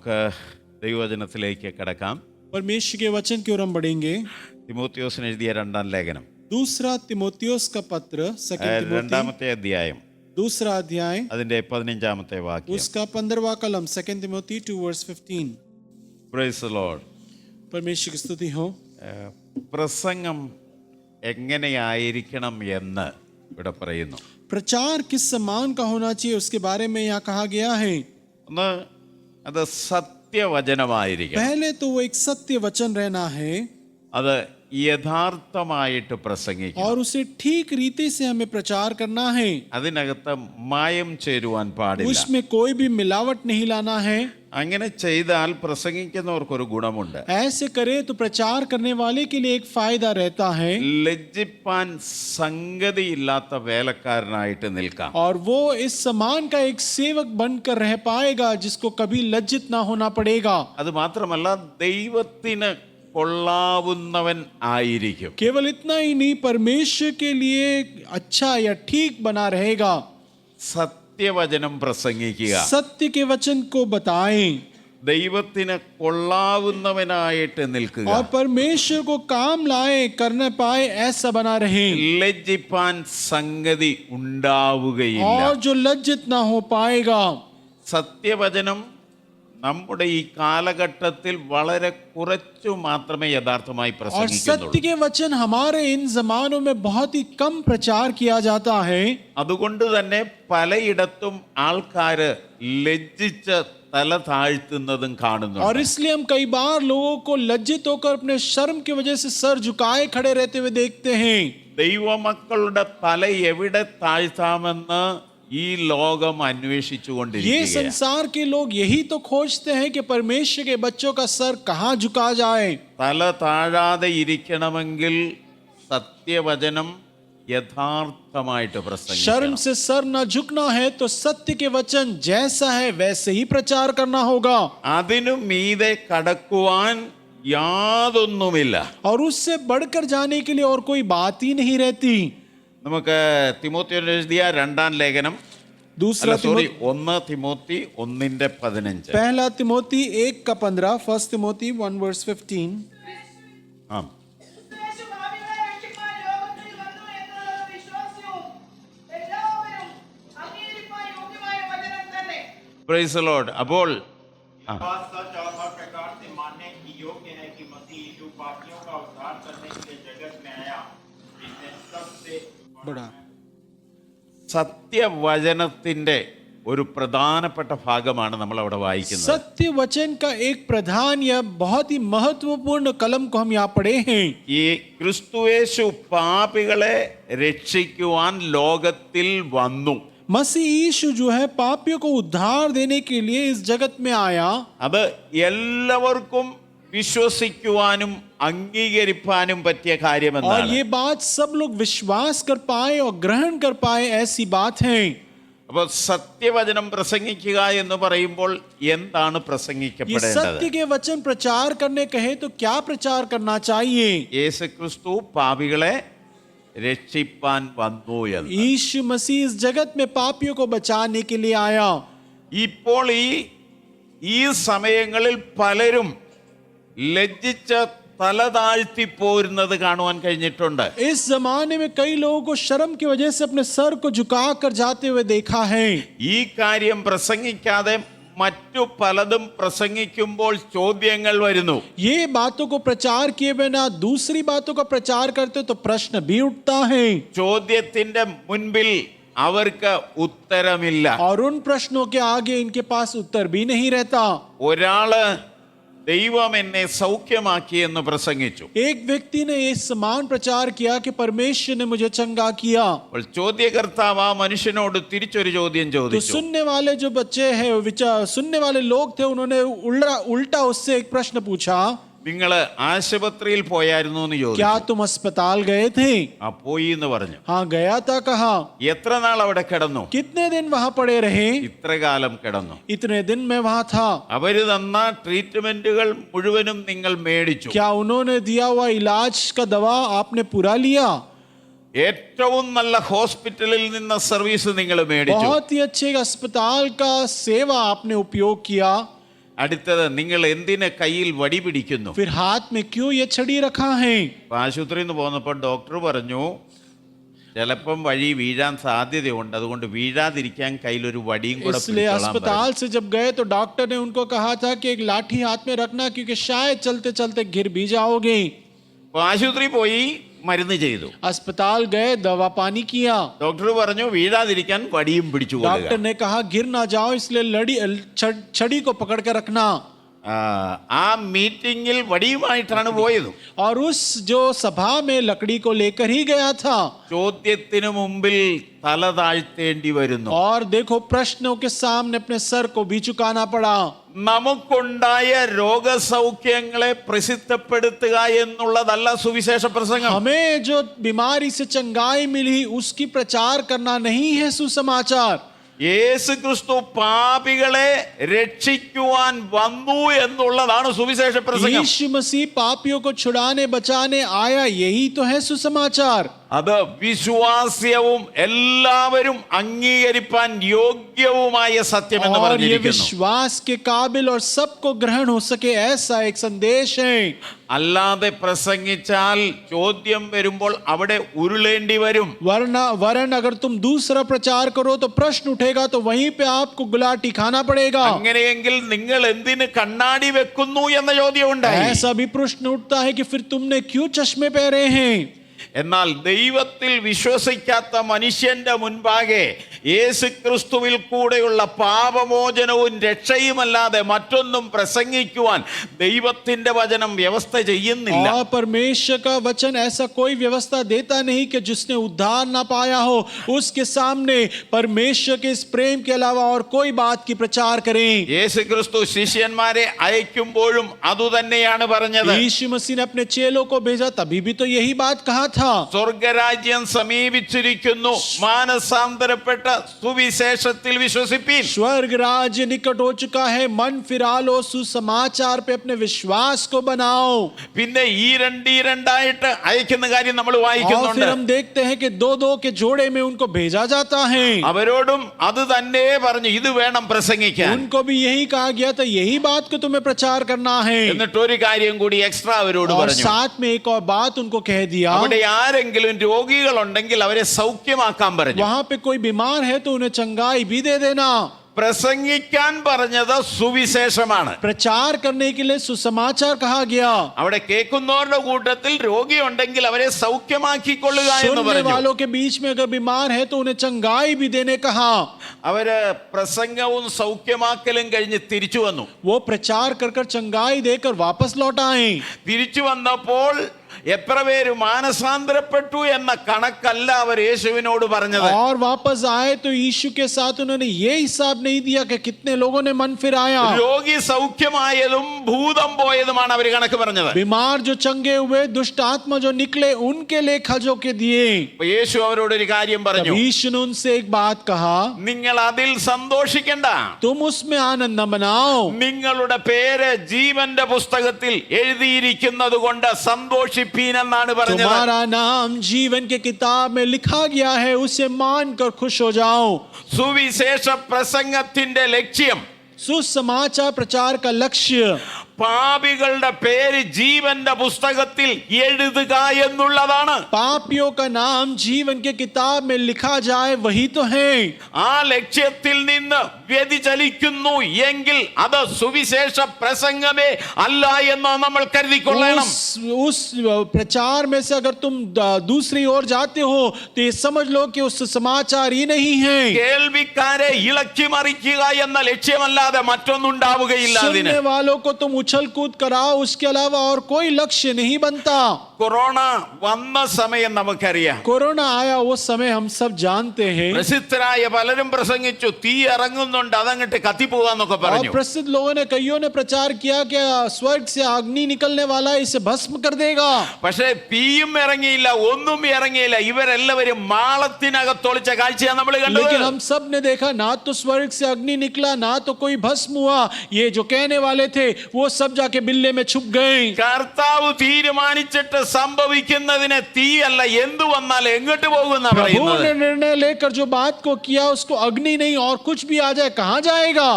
നമുക്ക് ദൈവവചനത്തിലേക്ക് കടക്കാം. परमेश्वर के वचन की ओर हम बढ़ेंगे. തിമോത്തിയോസിന് എഴുതിയ രണ്ടാം ലേഖനം, दूसरा तिमोथियुस का पत्र, सेकंड तिमोथी, രണ്ടാമത്തെ അധ്യായം, दूसरा अध्याय, അതിന്റെ 15-ാമത്തെ വാക്യം. उसका 15वां कलम, second Timothy 2:15. Praise the Lord. परमेश्वर की स्तुति हो. പ്രസംഗം എങ്ങനെയായിരിക്കണം എന്ന് ഇവിടെ പറയുന്നു. प्रचार किस समान का होना चाहिए उसके बारे में यहाँ कहा गया है. ഒന്ന്, അത് സത്യവചനമായിരിക്കണം. पहले तो वो एक सत्य वचन रहना है അത് യഥാർത്ഥമായിട്ട് പ്രസംഗിക്കണം. और उसे ठीक रीति से हमें प्रचार करना है. അതിനകത്ത് മായം ചേരുവാൻ പാടില്ല. उसमें कोई भी मिलावट नहीं लाना है. അങ്ങനെ ചെയ്താൽ പ്രസംഗിക്കുന്നവർക്കൊരു ഗുണമുണ്ട്. ऐसे करे तो प्रचार करने वाले के लिए एक फायदा रहता है ലജ്ജിപ്പാൻ സംഗതിയില്ലാത്ത വേലക്കാരനായിട്ട് നിൽക്കാം. और वो इस समान का एक सेवक बनकर रह पाएगा जिसको कभी लज्जित ना होना पड़ेगा. അത് മാത്രമല്ല, ദൈവത്തിന് കൊള്ളാവുന്നവൻ ആയിരിക്കും. केवल इतना ही नहीं, परमेश्वर के लिए अच्छा या ठीक बना रहेगा. സത്യവചനം പ്രസംഗിക്കുക, सत्य के वचन को बताएं ദൈവത്തിന് കൊള്ളാവുന്നവനായിട്ട് നിൽക്കുക, और परमेश्वर को काम लाए करने पाए ऐसा बना रहे, ലജ്ജിപ്പാൻ സംഗതി ഉണ്ടാവുകയില്ല. और जो लज्जित ना हो पाएगा. സത്യവചനം നമ്മുടെ ഈ കാലഘട്ടത്തിൽ വളരെ കുറച്ചു മാത്രമേ യഥാർത്ഥമായി और പ്രസംഗിക്കുന്നുള്ളൂ. सत्य के वचन हमारे इन जमानों में बहुत ही कम प्रचार किया जाता है. അതുകൊണ്ട് തന്നെ പലയിടത്തും ആൾക്കാര് ലജ്ജിച്ച് തല താഴ്ത്തുന്നതും കാണുന്നു. और इसलिए हम कई बार लोगों को लज्जित होकर अपने शर्म की वजह से सर झुकाए खड़े रहते हुए देखते हैं. ദൈവമക്കളുടെ തല എവിടെ താഴ്ത്താമെന്ന് ഈ ലോകം ये അന്വേഷിച്ചുകൊണ്ടിരിക്കുകയാണ്. संसार के लोग यही तो खोजते हैं कि परमेश्वर के बच्चों का सर कहाँ झुका जाए. തല താഴാതെ ഇരിക്കണമെങ്കിൽ സത്യവചനം യഥാർത്ഥമായിട്ട് शर्म പ്രസംഗിക്കണം. से सर न झुकना है तो सत्य के वचन जैसा है वैसे ही प्रचार करना होगा. അതിനു മീതെ കടക്കുവാൻ യാതൊന്നുമില്ല. और उससे बढ़कर जाने के लिए और कोई बात ही नहीं रहती. നമുക്ക് തിമോത്തിയോസിന് എഴുതിയ രണ്ടാം ലേഖനം, दूसरा സോറി 1 തിമോത്തി 1:15. पहला तिमोथी 1:15, फर्स्ट तिमोथी 1:15. ആ, പ്രൈസ് ദി ലോർഡ്. അപ്പോൾ बात सच और हर प्रकार से मानने की योग्य है कि मसीह यीशु पापियों का उद्धार करने के लिए जगत में आया, जिसने सबसे बड़ा സത്യവചനത്തിന്റെ ഒരു പ്രധാനപ്പെട്ട ഭാഗമാണ് നമ്മൾ അവിടെ വായിക്കുന്നത്. सत्य वचन का एक प्रधान या बहुत ही महत्वपूर्ण कलम को हम यहाँ पढ़े हैं. ഈ ക്രിസ്തുയേശു പാപികളെ രക്ഷിക്കുവാൻ ലോകത്തിൽ വന്നു. मसीह यीशु जो है पापियों को उद्धार देने के लिए इस जगत में आया. അത് എല്ലാവർക്കും വിശ്വസിക്കുവാനും അംഗീകരിക്കാനും പറ്റിയ और കാര്യമെന്നാണ്. ये बात सब लोग विश्वास कर पाए और ग्रहण कर पाए ऐसी बात है. അപ്പോൾ സത്യവചനം പ്രസംഗിക്കുക എന്ന് പറയുമ്പോൾ എന്താണ് ये പ്രസംഗിക്കപ്പെടേണ്ടത്? सत्य के वचन प्रचार करने कहे तो क्या प्रचार करना चाहिए? യേശു ക്രിസ്തു പാപികളെ രക്ഷിപ്പാൻ വന്നു എന്ന്. यीशु मसीह इस जगत में पापियों को बचाने के लिए आया. ഇപ്പോൾ ഈ സമയങ്ങളിൽ പലരും ലജ്ജിച്ച് തല താഴ്ത്തി പോരുന്നത് കാണുവാൻ കഴിഞ്ഞിട്ടുണ്ട്. इस जमाने में कई लोगों को शर्म की वजह से अपने सर को झुका कर जाते हुए देखा है. ഈ കാര്യം പ്രസംഗിക്കാതെ മറ്റു പലതും പ്രസംഗിക്കുമ്പോൾ ചോദ്യങ്ങൾ വരുന്നു. ये बातों को प्रचार किए बिना दूसरी बातों का प्रचार करते तो प्रश्न भी उठता है. ചോദ്യത്തിന്റെ മുൻപിൽ അവർക്ക് ഉത്തരമില്ല. और उन प्रश्नों के आगे इनके पास उत्तर भी नहीं रहता. ഒരാള് ദൈവം എന്നെ സൗഖ്യമാക്കി എന്ന് പ്രസംഗിച്ചു. एक व्यक्ति ने ये समान प्रचार किया कि परमेश्वर ने मुझे चंगा किया. അപ്പോൾ ചോദ്യകർത്താവ് ആ മനുഷ്യനോട് തിരിച്ചൊരു ചോദ്യം तो ചോദിച്ചു. सुनने वाले जो बच्चे हैं सुनने वाले लोग थे, उन्होंने उल्टा उससे एक प्रश्न पूछा, നിങ്ങൾ ആശുപത്രിയിൽ പോയായിരുന്നു എന്ന് ചോദിച്ചു. क्या तुम अस्पताल गए थे? ആ, പോയി എന്ന് പറഞ്ഞു. हाँ गया था. कहा എത്ര നാൾ അവിടെ കിടന്നു? कितने दिन वहां पड़े रहे? ഇത്ര കാലം കിടന്നു. इतने दिन मैं वहां था. അവര് തന്ന ട്രീറ്റ്മെന്റുകൾ മുഴുവനും നിങ്ങൾ മേടിച്ചു. क्या उन्होंने दिया हुआ इलाज का दवा आपने पूरा लिया? ഏറ്റവും നല്ല ഹോസ്പിറ്റലിൽ നിന്ന് സർവീസ് നിങ്ങൾ മേടിച്ചു. बहुत ही अच्छे अस्पताल का सेवा आपने उपयोग किया. അടുത്തത്, നിങ്ങൾ എന്തിന് കയ്യിൽ വടി പിടിക്കുന്നു? फिर हाथ में क्यों ये छड़ी रखा है? അപ്പൊ ആശുപത്രിയിൽ നിന്ന് പോന്നപ്പോൾ ഡോക്ടർ പറഞ്ഞു, ചിലപ്പം വഴി വീഴാൻ സാധ്യതയുണ്ട്, അതുകൊണ്ട് വീഴാതിരിക്കാൻ കയ്യിലൊരു വടിയും കൂടെ इसलिए പിടിച്ചോളാൻ പറഞ്ഞു. अस्पताल से जब गए तो डॉक्टर ने उनको कहा था कि एक लाठी हाथ में रखना, क्योंकि शायद चलते चलते गिर भी जाओगे। അപ്പൊ ആശുപത്രിയിൽ പോയി മരുന്ന് ചെയ്തു. अस्पताल गए, दवा पानी किया। ഡോക്ടർ പറഞ്ഞു വീഴാതിരിക്കാൻ വടിയും പിടിച്ചു डॉक्टर കൊള്ളുക. ने कहा गिर ना जाओ, इसलिए छड़ी को पकड़ कर रखना। ആ മീറ്റിംഗിൽ വടിയുമായിട്ടാണ് പോയത്. और उस जो सभा में लकड़ी को लेकर ही गया था। ചോദ്യത്തിന് മുമ്പിൽ തല താഴ്ത്തേണ്ടി വരുന്നു. और देखो, प्रश्नों के सामने अपने सर को भी झुकाना पड़ा। നമുക്കുണ്ടായ രോഗസൗഖ്യങ്ങളെ പ്രസിദ്ധപ്പെടുത്തുക എന്നുള്ളതല്ല സുവിശേഷ പ്രസംഗം. हमें जो बीमारी से चंगाई मिली उसकी प्रचार करना नहीं है सुसमाचार। യേശു ക്രിസ്തു പാപികളെ രക്ഷിക്കുവാൻ വന്നു എന്നുള്ളതാണ് സുവിശേഷ പ്രസംഗം. यीशु मसीह पापियों को छुड़ाने बचाने आया, यही तो है सुसमाचार। അത് വിശ്വാസ്യവും എല്ലാവരും അംഗീകരിപ്പാൻ യോഗ്യവുമായ സത്യം എന്ന് और ये പറഞ്ഞിരിക്കുന്നു. विश्वास के काबिल और सबको ग्रहण हो सके ऐसा एक संदेश है। അല്ലാതെ പ്രസംഗിച്ചാൽ ചോദ്യം വരുമ്പോൾ അവിടെ ഉരുളേണ്ടി വരും. वरन अगर तुम दूसरा प्रचार करो तो प्रश्न उठेगा, तो वहीं पे आपको गुलाटी खाना पड़ेगा। അങ്ങനെയെങ്കിൽ നിങ്ങൾ എന്തിന് കണ്ണാടി വെക്കുന്നു എന്ന ചോദ്യം ഉണ്ടായി. ऐसा भी प्रश्न उठता है कि फिर तुमने क्यों चश्मे पहने हैं? എന്നാൽ ദൈവത്തിൽ വിശ്വസിക്കാത്ത മനുഷ്യന്റെ മുൻപാകെ യേശു ക്രിസ്തുവിൽ കൂടെയുള്ള പാപമോചനവും രക്ഷയുമല്ലാതെ മറ്റൊന്നും പ്രസംഗിക്കുവാൻ ദൈവത്തിന്റെ വചനം വ്യവസ്ഥ ചെയ്യുന്നില്ല. और परमेश्वर का वचन ऐसा कोई व्यवस्था देता नहीं कि जिसने उद्धार ना पाया हो उसके सामने परमेश्वर के इस प्रेम के अलावा और कोई बात की प्रचार करें। യേശു ക്രിസ്തു ശിഷ്യന്മാരെ അയക്കുമ്പോഴും അതുതന്നെയാണ് പറഞ്ഞത്. यीशु मसीह ने अपने चेलों को भेजा, तभी भी तो यही बात कहा था। സ്വർഗരാജ്യം സമീപിച്ചിരിക്കുന്നു, മാനസാന്തരപ്പെട്ട സുവിശേഷത്തിൽ വിശ്വസിപ്പീൻ. स्वर्ग राज्य निकट हो चुका है, मन फिरा लो, सुसमाचार पे अपने विश्वास को बनाओ। പിന്നെ ഈ രണ്ടായിട്ട് അയക്കുന്ന കാര്യം നമ്മൾ और വായിക്കുന്നുണ്ട്. फिर हम देखते हैं कि दो दो के जोड़े में उनको भेजा जाता है। അവരോടും അത് തന്നെ പറഞ്ഞു, ഇത് വേണം പ്രസംഗിക്കാൻ. उनको भी यही कहा गया था, यही बात को तुम्हें प्रचार करना है। എന്നിട്ട് ഒരു കാര്യം കൂടി എക്സ്ട്രാ അവരോട് और പറഞ്ഞു. साथ में एक और बात उनको कह दिया, അവിടെ ആരെങ്കിലും രോഗികളുണ്ടെങ്കിൽ അവരെ സൗഖ്യമാക്കാൻ പറഞ്ഞു. वहां पे कोई बीमार है तो उन्हें चंगाई भी दे देना। പ്രസംഗിക്കാൻ പറഞ്ഞത് സുവിശേഷമാണ്. प्रचार करने के लिए सुसमाचार कहा गया। അവിടെ കേൾക്കുന്നവരുടെ കൂട്ടത്തിൽ രോഗിയുണ്ടെങ്കിൽ അവരെ സൗഖ്യമാക്കിക്കൊള്ളുക എന്ന് सुनने പറഞ്ഞു. वालों के बीच में अगर बीमार है तो उन्हें चंगाई भी देने कहा। അവര് പ്രസംഗവും സൗഖ്യമാക്കലും കഴിഞ്ഞ് തിരിച്ചു വന്നു. वो प्रचार कर कर चंगाई देकर वापस लौट आए। തിരിച്ചു വന്നപ്പോൾ എത്ര പേര് മാനസാന്തരപ്പെട്ടു എന്ന കണക്കല്ല അവർ യേശുവിനോട് പറഞ്ഞത്. और वापस आए तो यीशु के साथ उन्होंने ये हिसाब नहीं दिया कि कितने लोगों ने मन फिराया। രോഗി സൗഖ്യമായതും ഭൂതം പോയതുമാണ് അവർ കണക്ക് പറഞ്ഞത്. बीमार जो चंगे हुए, दुष्ट आत्मा जो निकले, उनके लेखा जोखे दिए। അപ്പൊ യേശു അവരോട് ഒരു കാര്യം പറഞ്ഞു, तब यीशु ने उनसे एक बात कहा, നിങ്ങൾ അതിൽ സന്തോഷിക്കണ്ട, तुम उसमें आनंद न मनाओ। നിങ്ങളുടെ പേര് ജീവന്റെ പുസ്തകത്തിൽ എഴുതിയിരിക്കുന്നത് കൊണ്ട് സന്തോഷിപ്പീൻ എന്നാണ് പറഞ്ഞത്. तुम्हारा नाम जीवन के किताब में लिखा गया है, उसे मानकर खुश हो जाओ। സുവിശേഷ പ്രസംഗത്തിന്റെ ലക്ഷ്യം, सुसमाचार प्रचार का लक्ष्य പാപികളുടെ പേര് ജീവന്റെ പുസ്തകത്തിൽ എഴുതുക എന്നുള്ളതാണ്. पापियों का नाम जीवन के किताब में लिखा जाए, वही तो है। ആ ലക്ഷ്യത്തിൽ നിന്ന് വ്യതിചലിക്കുന്നു എങ്കിൽ അത് സുവിശേഷ പ്രസംഗമേ അല്ല എന്ന് നമ്മൾ കരുതിക്കൊള്ളണം. उस प्रचार में से अगर तुम दूसरी ओर जाते हो तो ये समझ लो कि उस समाचार ही नहीं है। കേൾവിക്കാരെ ഇളക്കി മറിക്കുക എന്ന ലക്ഷ്യമല്ലാതെ മറ്റൊന്നുണ്ടാവുകയില്ല. അതിന് सुनने वालों को तुम उछल कूद कराओ, उसके अलावा और कोई लक्ष्य नहीं बनता। കൊറോണ വന്ന സമയം നമുക്കറിയാം. कोरोना आया वो समय हम सब जानते हैं। പ്രസിദ്ധരായ പലരും പ്രസംഗിച്ചു, തീ ഇറങ്ങുന്നുണ്ട്, അതങ്ങട്ട് കത്തിപ്പോകാന്നൊക്കെ और പറഞ്ഞു. प्रसिद्ध लोगों ने, कईयों ने प्रचार किया कि स्वर्ग से अग्नि निकलने वाला है, इसे भस्म कर देगा। പക്ഷേ തീയും ഇറങ്ങിയില്ല, ഒന്നും ഇറങ്ങിയില്ല. ഇവരെല്ലാവരും മാളത്തിനകത്തൊളിച്ച കാഴ്ചയാണ് നമ്മൾ കണ്ടത്. लेकिन हम सब ने देखा, ना तो स्वर्ग से अग्नि निकला, ना तो कोई भस्म हुआ। ये जो कहने वाले थे वो सब जाके बिल्ले में छुप गए। കർത്താവ് തീരുമാനിച്ചിട്ട് സംഭവിക്കുന്നതിനെ തീയല്ല, എന്തു വന്നാൽ എങ്ങോട്ട് പോകുന്ന प्रभु പറയുന്നത്. ने निर्णय लेकर जो बात को किया, उसको अग्नि नहीं और कुछ भी आ जाए कहां जाएगा।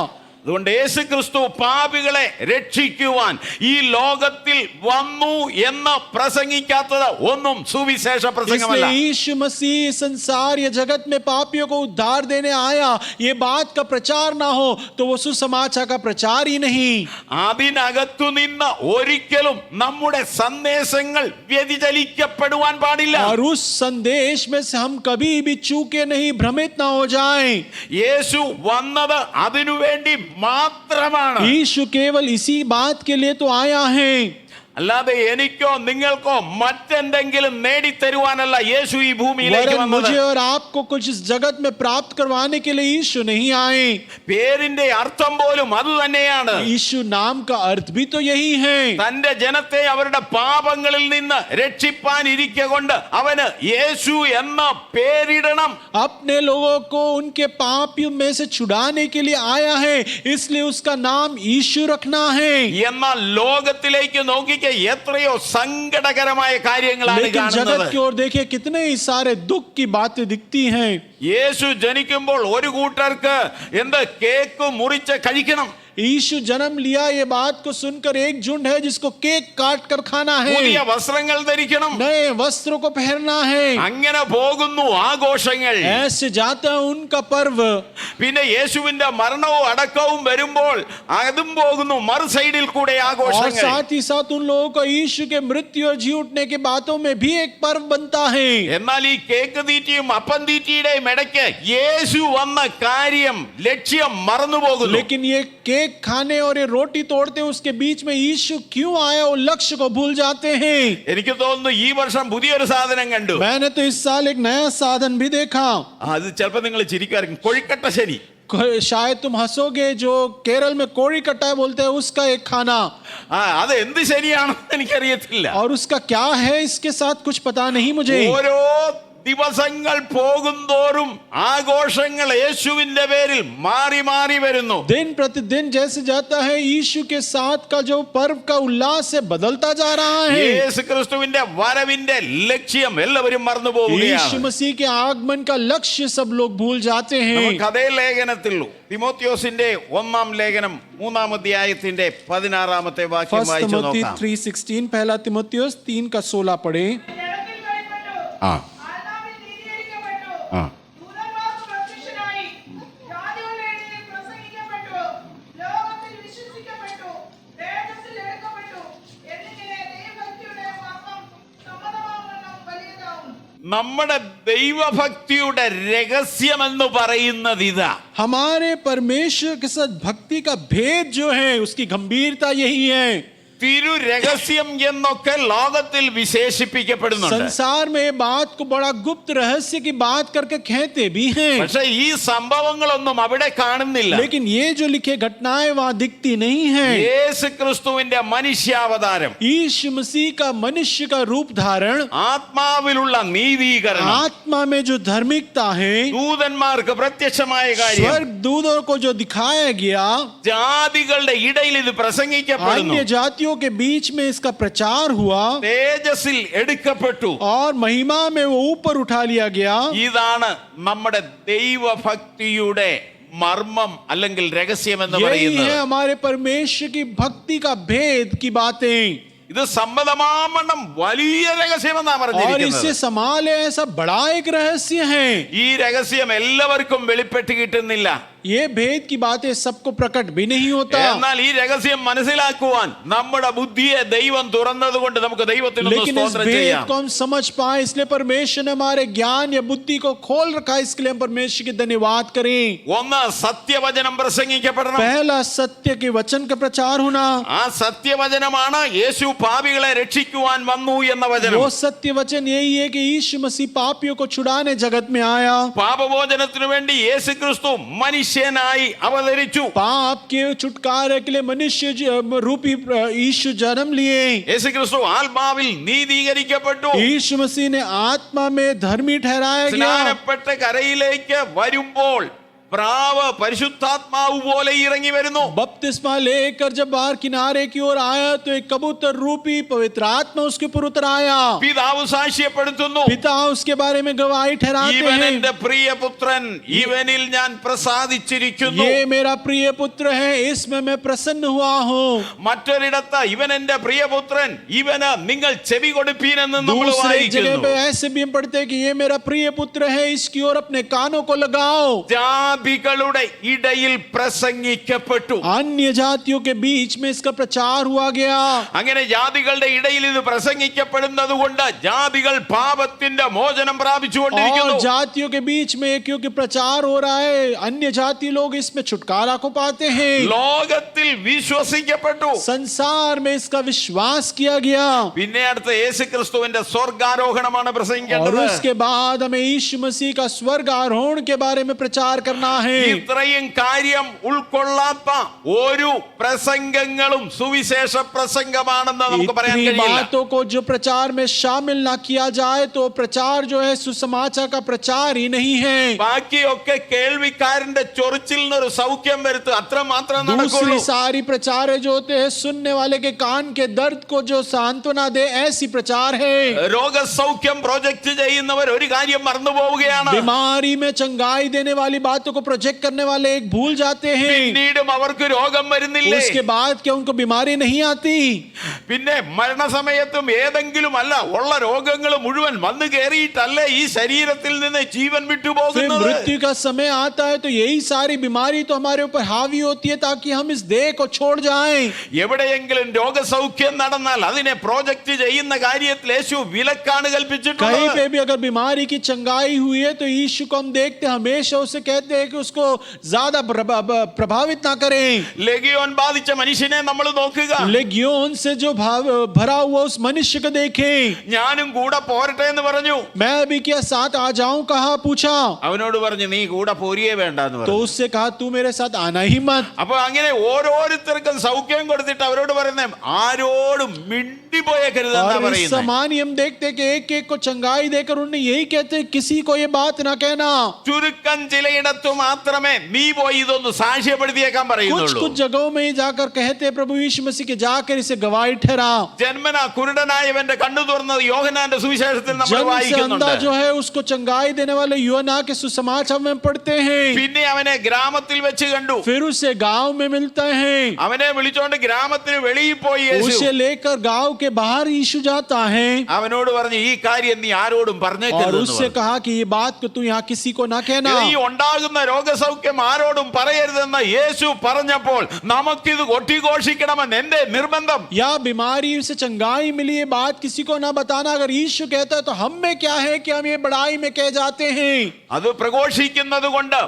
അതുകൊണ്ട് യേശു ക്രിസ്തു പാപികളെ രക്ഷിക്കുവാൻ ഈ ലോകത്തിൽ വന്നു എന്ന് പ്രസംഗിക്കാത്തത് ഒന്നും സുവിശേഷ പ്രസംഗമല്ല. इसलिए यीशु मसीह संसार या जगत में पापियों को उद्धार देने आया, ये बात का प्रचार ना हो तो वो सुसमाचार का प्रचार ही नहीं. അതിനകത്തു നിന്ന് ഒരിക്കലും നമ്മുടെ സന്ദേശങ്ങൾ വ്യതിചലിക്കപ്പെടുവാൻ പാടില്ല. और उस संदेश में से हम कभी भी चूके नहीं, भ्रमित ना हो जाएं. യേശു വന്നത് അതിനുവേണ്ടി മാത്രമാണ്. यीशु केवल इसी बात के लिए तो आया है, അല്ലാതെ എനിക്കോ നിങ്ങൾക്കോ മറ്റെന്തെങ്കിലും നേടിത്തരുവാനല്ല യേശു ഈ ഭൂമിയിലേക്ക് वरन വന്നത്. मुझे और आपको कुछ इस जगत में प्राप्त करवाने के लिए यीशु नहीं आए. പേരിന്റെ അർത്ഥം പോലും അത് തന്നെയാണ്. यीशु नाम का अर्थ भी तो यही है. തന്റെ ജനത്തെ അവരുടെ പാപങ്ങളിൽ നിന്ന് രക്ഷിപ്പാൻ ഇരിക്കൊണ്ട് അവന് യേശു എന്ന പേരിടണം. अपने लोगों को उनके पापों में से छुड़ाने के लिए आया है, इसलिए उसका नाम यीशु रखना है. എന്നാൽ ലോകത്തിലേക്ക് നോക്കിക്കെ എത്രയോ സങ്കടകരമായ കാര്യങ്ങളാണ് लेकिन जगत കാണുന്നത്. की ओर देखिए, कितने ही सारे दुख की बातें दिखती हैं. യേശു ജനിക്കുമ്പോൾ ഒരു കൂട്ടർക്ക് എന്ത് കേക്ക് മുറിച്ച് കഴിക്കണം, यीशु जन्म लिया, ये बात को सुनकर एक झुंड है जिसको केक काट कर खाना പുതിയ है, വസ്ത്രങ്ങൾ ധരിക്കണം, नए वस्त्रों को पहनना है. അങ്ങനെ പോകുന്നു ആഘോഷങ്ങൾ. ऐसे जाता है उनका पर्व. പിന്നെ യേശുവിന്റെ മരണവും അടക്കവും വരുമ്പോൾ അതും പോകുന്നു മറു സൈഡിൽ കൂടെ और ആഘോഷങ്ങൾ. साथ ही साथ उन लोगों को यीशु के मृत्यु और जी उठने की बातों में भी एक पर्व बनता है. എന്നാൽ ഈ കേക്ക് തീറ്റിയും അപ്പം തീറ്റിയുടെയും ഇടയ്ക്ക് യേശു വന്ന കാര്യം ലക്ഷ്യം മറന്നു പോകുന്നു. लेकिन ये केक खाने और ये रोटी तोड़ते उसके बीच में यीशु क्यों आया, वो लक्ष्य को भूल जाते हैं. എനിക്ക് തോന്നുന്നു ഈ വർഷം പുതിയൊരു സാധനം കണ്ടു. मैंने तो इस साल एक नया साधन भी देखा. അത് ചിലപ്പോൾ നിങ്ങൾ ചിരിക്കാറും, കൊഴിക്കട്ട ശരി. शायद तुम हंसोगे, जो केरल में कोड़ी कट्टा बोलते हैं उसका एक खाना. അത് എന്ത് ശരിയാണെന്ന് എനിക്കറിയത്തില്ല. और उसका क्या है इसके साथ कुछ पता नहीं मुझे. ഓരോ ദിവസങ്ങൾ പോകുന്തോറും ആഘോഷങ്ങൾ യേശുവിന്റെ പേരിൽ മാറി മാറി വരുന്നു. दिन प्रतिदिन जैसे जाता है, यीशु के साथ का जो पर्व का उल्लास है बदलता जा रहा है. യേശു ക്രിസ്തുവിന്റെ വരവിന്റെ ലക്ഷ്യം എല്ലാവരും മറന്നു यीशु പോവുകയാണ്. मसीह के आगमन का लक्ष्य सब लोग भूल जाते हैं. നമുക്ക് അതേ ലേഖനത്തിൽ തിമോത്തിയോസിന്റെ 1-ാം ലേഖനം 3-ാം അധ്യായത്തിന്റെ 16-ാമത്തെ വാക്യം फर्स्ट വായിച്ചു तिमोथी നോക്കാം. 3:16, पहला तिमोथियुस 3:16 पढ़े. ആ ആ നമ്മുടെ ദൈവഭക്തിയുടെ രഹസ്യമെന്ന് പറയുന്നത് ഇതാ. हमारे परमेश्वर के साथ भक्ति का भेद जो है, उसकी गंभीरता यही है. തിരുരഹസ്യം എന്നൊക്കെ ലോകത്തിൽ വിശേഷിപ്പിക്കപ്പെടുന്നുണ്ട്. संसार में बात को बड़ा गुप्त रहस्य की बात करके कहते भी हैं, പക്ഷെ ഈ സംഭവങ്ങളൊന്നും അവിടെ കാണുന്നില്ല. लेकिन ये जो लिखे घटनाएं वहां दिखती नहीं है. യേശു ക്രിസ്തുവിന്റെ മനുഷ്യാവതാരം, यीशु मसीह का मनुष्य का रूप धारण, ആത്മാവിലുള്ള നീതീകരണം, आत्मा में जो धार्मिकता है, ദൂതന്മാർക്ക് പ്രത്യക്ഷമായ കാര്യം, स्वर्ग दूतों को जो दिखाया गया, ജാതികളുടെ ഇടയിൽ ഇത് പ്രസംഗിക്കപ്പെടുന്നു, अन्य जातियों के बीच में इसका प्रचार हुआ തേജസ്സിൽ എടുക്കപ്പെട്ടു. और महिमा में वो ऊपर उठा लिया गया. ഇതാണ് നമ്മുടെ ദൈവഭക്തിയുടെ മർമ്മം അല്ലെങ്കിൽ രഹസ്യം എന്ന് यही പറയുന്നത്. है हमारे परमेश्वर की भक्ति का भेद की बातें. ഇത് സമ്മതമാമണ്ണം വലിയ രഹസ്യമെന്നാ और പറഞ്ഞിരിക്കുന്നത്. इससे संभाले ऐसा बड़ा एक रहस्य है. ഈ രഹസ്യം എല്ലാവർക്കും വെളിപ്പെട്ട് കിട്ടുന്നില്ല. ये भेद की बातें सबको प्रकट भी नहीं होता. എന്നാൽ ഈ രഹസ്യം മനസ്സിലാക്കുവാൻ നമ്മുടെ ബുദ്ധിയെ ദൈവം തുറന്നതുകൊണ്ട് നമുക്ക് ദൈവത്തിന് लेकिन इस സ്തോത്രം भेद ചെയ്യാം. को हम समझ पाए, इसलिए परमेश्वर ने हमारे ज्ञान या बुद्धि को खोल रखा है. इसके लिए हम परमेश्वर की धन्यवाद करें. ഒന്ന് സത്യവചനം പ്രസംഗിക്കപ്പെടണം. पहला सत्य के वचन का प्रचार होना. ആ സത്യവചനമാണ് യേശു പാപികളെ രക്ഷിക്കുവാൻ വന്നു എന്ന വചനം. वो सत्य वचन यही है कि यीशु मसीह पापियों को छुड़ाने जगत में आया. പാപമോചനത്തിനു വേണ്ടി യേശു ക്രിസ്തു മനുഷ്യനായി അവതരിച്ചു. पाप के छुटकारे के लिए मनुष्य रूपी यीशु जन्म लिए. യേശു ക്രിസ്തു ആത്മാവിൽ നീതീകരിക്കപ്പെട്ടു. यीशु मसीह ने आत्मा में धर्मी ठहराया गया. സ്നാനപ്പെട്ട് കരയിലേക്ക് വരുമ്പോൾ പ്രാവ് പരിശുദ്ധാത്മാവ് പോലെ ഇറങ്ങി വരുന്നു. बपतिस्मा लेकर जब बाहर किनारे की ओर आया तो एक कबूतर रूपी पवित्र आत्मा उसके ऊपर उतर आया. പിതാവ് സാക്ഷ്യപ്പെടുത്തുന്നു, पिता उसके बारे में गवाही ठहराते ഇവൻ हैं, എന്റെ പ്രിയപുത്രൻ, ഇവനിൽ ഞാൻ പ്രസാദിച്ചിരിക്കുന്നു. ये मेरा प्रिय पुत्र है, इसमें मैं प्रसन्न हुआ हूँ. മറ്റൊരിടത്ത് ഇവൻ എന്റെ പ്രിയപുത്രൻ, ഇവന് നിങ്ങൾ ചെവി കൊടുപ്പീനെന്ന് നമ്മൾ दूसरे जगह വായിക്കുന്നു. पे ऐसे भी हम पढ़ते हैं कि ये मेरा प्रिय पुत्र है, इसकी ओर अपने कानों को लगाओ. ജാതികളുടെ ഇടയിൽ പ്രസംഗിക്കപ്പെട്ടു. अन्य जातियों के बीच में इसका प्रचार हुआ गया. അങ്ങനെ ജാതികളുടെ ഇടയിൽ ഇത് പ്രസംഗിക്കപ്പെടുന്നത് കൊണ്ട് ജാതികൾ പാപത്തിന്റെ മോചനം പ്രാപിച്ചുകൊണ്ടിരിക്കുന്നു. और जातियों के बीच में क्योंकि प्रचार हो रहा है, अन्य जाति लोग इसमें छुटकारा को पाते हैं. ലോകത്തിൽ വിശ്വസിക്കപ്പെട്ടു. संसार में इसका विश्वास किया गया. പിന്നെ അടുത്ത യേശു ക്രിസ്തുവിന്റെ സ്വർഗാരോഹണമാണ് और പ്രസംഗിക്കേണ്ടത്. उसके बाद हमें यीशु मसीह का स्वर्ग आरोहण के बारे में प्रचार करना है. ഇത്രയും കാര്യം ഉൾക്കൊള്ളാത്ത ഒരു പ്രസംഗങ്ങളും സുവിശേഷ പ്രസംഗമാണെന്ന് നമുക്ക് പറയാൻ इतनी കഴിയില്ല. बातों को जो प्रचार में शामिल ना किया जाए तो प्रचार जो है सुसमाचार का प्रचार ही नहीं है. ബാക്കിയൊക്കെ കേൾവിക്കാരന്റെ ചൊറിച്ചിൽ നിന്നൊരു സൗഖ്യം വരുത്തുക, അത്ര മാത്രം നടക്കുള്ളൂ. दूसरी सारी प्रचार है जो होते हैं सुनने वाले के कान के दर्द को जो सांत्वना दे, ऐसी प्रचार है. രോഗസൗഖ്യം പ്രോജക്റ്റ് ചെയ്യുന്നവർ ഒരു കാര്യം മറന്നു പോവുകയാണ്. बीमारी में चंगाई देने वाली बातों को प्रोजेक्ट करने वाले एक भूल जाते हैं. പിന്നീടും അവർക്ക് രോഗം വരുന്നില്ലേ? उसके बाद क्या उनको बीमारी नहीं आती? പിന്നെ മരണസമയത്തും ഏതെങ്കിലും അല്ല, ഉള്ള രോഗങ്ങൾ മുഴുവൻ വന്നു കയറിയിട്ടല്ലേ ഈ ശരീരത്തിൽ നിന്ന് ജീവൻ फिर വിട്ടുപോകുന്നത്. मृत्यु का समय आता है तो यही सारी बीमारी तो हमारे ऊपर हावी होती है ताकि हम इस देह को छोड़ जाएं. എവിടെയെങ്കിലും രോഗസൗഖ്യം നടന്നാൽ അതിനെ പ്രോജക്റ്റ് ചെയ്യുന്ന കാര്യത്തിൽ യേശു വിലക്കാണ് कहीं കൽപ്പിച്ചിട്ടുള്ളത്. पे भी अगर बीमारी की चंगाई हुई है तो यीशु को हम देखते हमेशा उसे कहते हैं कि उसको ज्यादा प्रभावित ना करें. ലെഗിയോൻ ബാധിച്ച മനുഷ്യനെ നമ്മൾ നോക്കുക. लेगियोन से जो भरा हुआ उस मनुष्य को देखें. ഞാനും കൂടെ പോരട്ടെ എന്ന് പറഞ്ഞു. मैं भी क्या साथ आ जाऊं कहा, पूछा അവനോട് പറഞ്ഞു നീ കൂടെ പോരിയേ വേണ്ടെന്ന് तो പറഞ്ഞു. उससे कहा तू मेरे साथ आना ही मत. അപ്പൊ അങ്ങനെ ഓരോരുത്തർക്കും സൗഖ്യം കൊടുത്തിട്ട് അവരോട് പറയുന്നേ ആരോടും മിണ്ടിപ്പോയേക്കരുതെന്നാ और इस പറയുന്നത്. समान ही हम देखते हैं कि एक एक को चंगाई देकर उन्हें यही कहते हैं किसी को ये बात ना कहना. ചുരുക്കം ചിലയിടത്തു മാത്രമേ നീ പോയി ഇതൊന്ന് സാക്ഷ്യപ്പെടുത്തിയേക്കാൻ कुछ പറയുന്നുള്ളൂ. कुछ जगहों में ही जाकर कहते हैं प्रभु यीशु मसीह के जाकर इसे गवाही ठहरा. ജന്മന കുരുടനായവന്റെ കണ്ണു തുറന്നത് യോഹന്നാന്റെ സുവിശേഷത്തിൽ നമ്മൾ जन्म से अंधा വായിക്കുന്നുണ്ട്. जो है उसको चंगाई देने वाले यूहन्ना के सुसमाचार में पढ़ते हैं. പിന്നെ അവനെ ഗ്രാമത്തിൽ വെച്ച് കണ്ടു. फिर उसे गांव में मिलता है. അവനെ വിളിച്ചോണ്ട് ഗ്രാമത്തിന് വെളിയിൽ പോയി യേശു. उसे लेकर गांव के बाहर यीशु जाता है അവനോട് പറഞ്ഞു ഈ കാര്യം നീ ആരോടും और പറഞ്ഞേക്കരുതെന്ന് उससे പറഞ്ഞു. कहा कि ये बात को तू यहाँ किसी को ना कहना. ഈ ഉണ്ടാകുന്ന രോഗസൗഖ്യം ആരോടും പറയരുതെന്ന് യേശു പറഞ്ഞപ്പോൾ നമുക്കിത് കൊട്ടിഘോഷിക്കണമെന്ന് എന്റെ നിർബന്ധം. या बीमारी से चंगाई मिली ये बात किसी को ना बताना अगर यीशु कहता है तो हम में क्या है कि हम ये बड़ाई में कह जाते हैं. അത് പ്രഘോഷിക്കുന്നത് കൊണ്ട്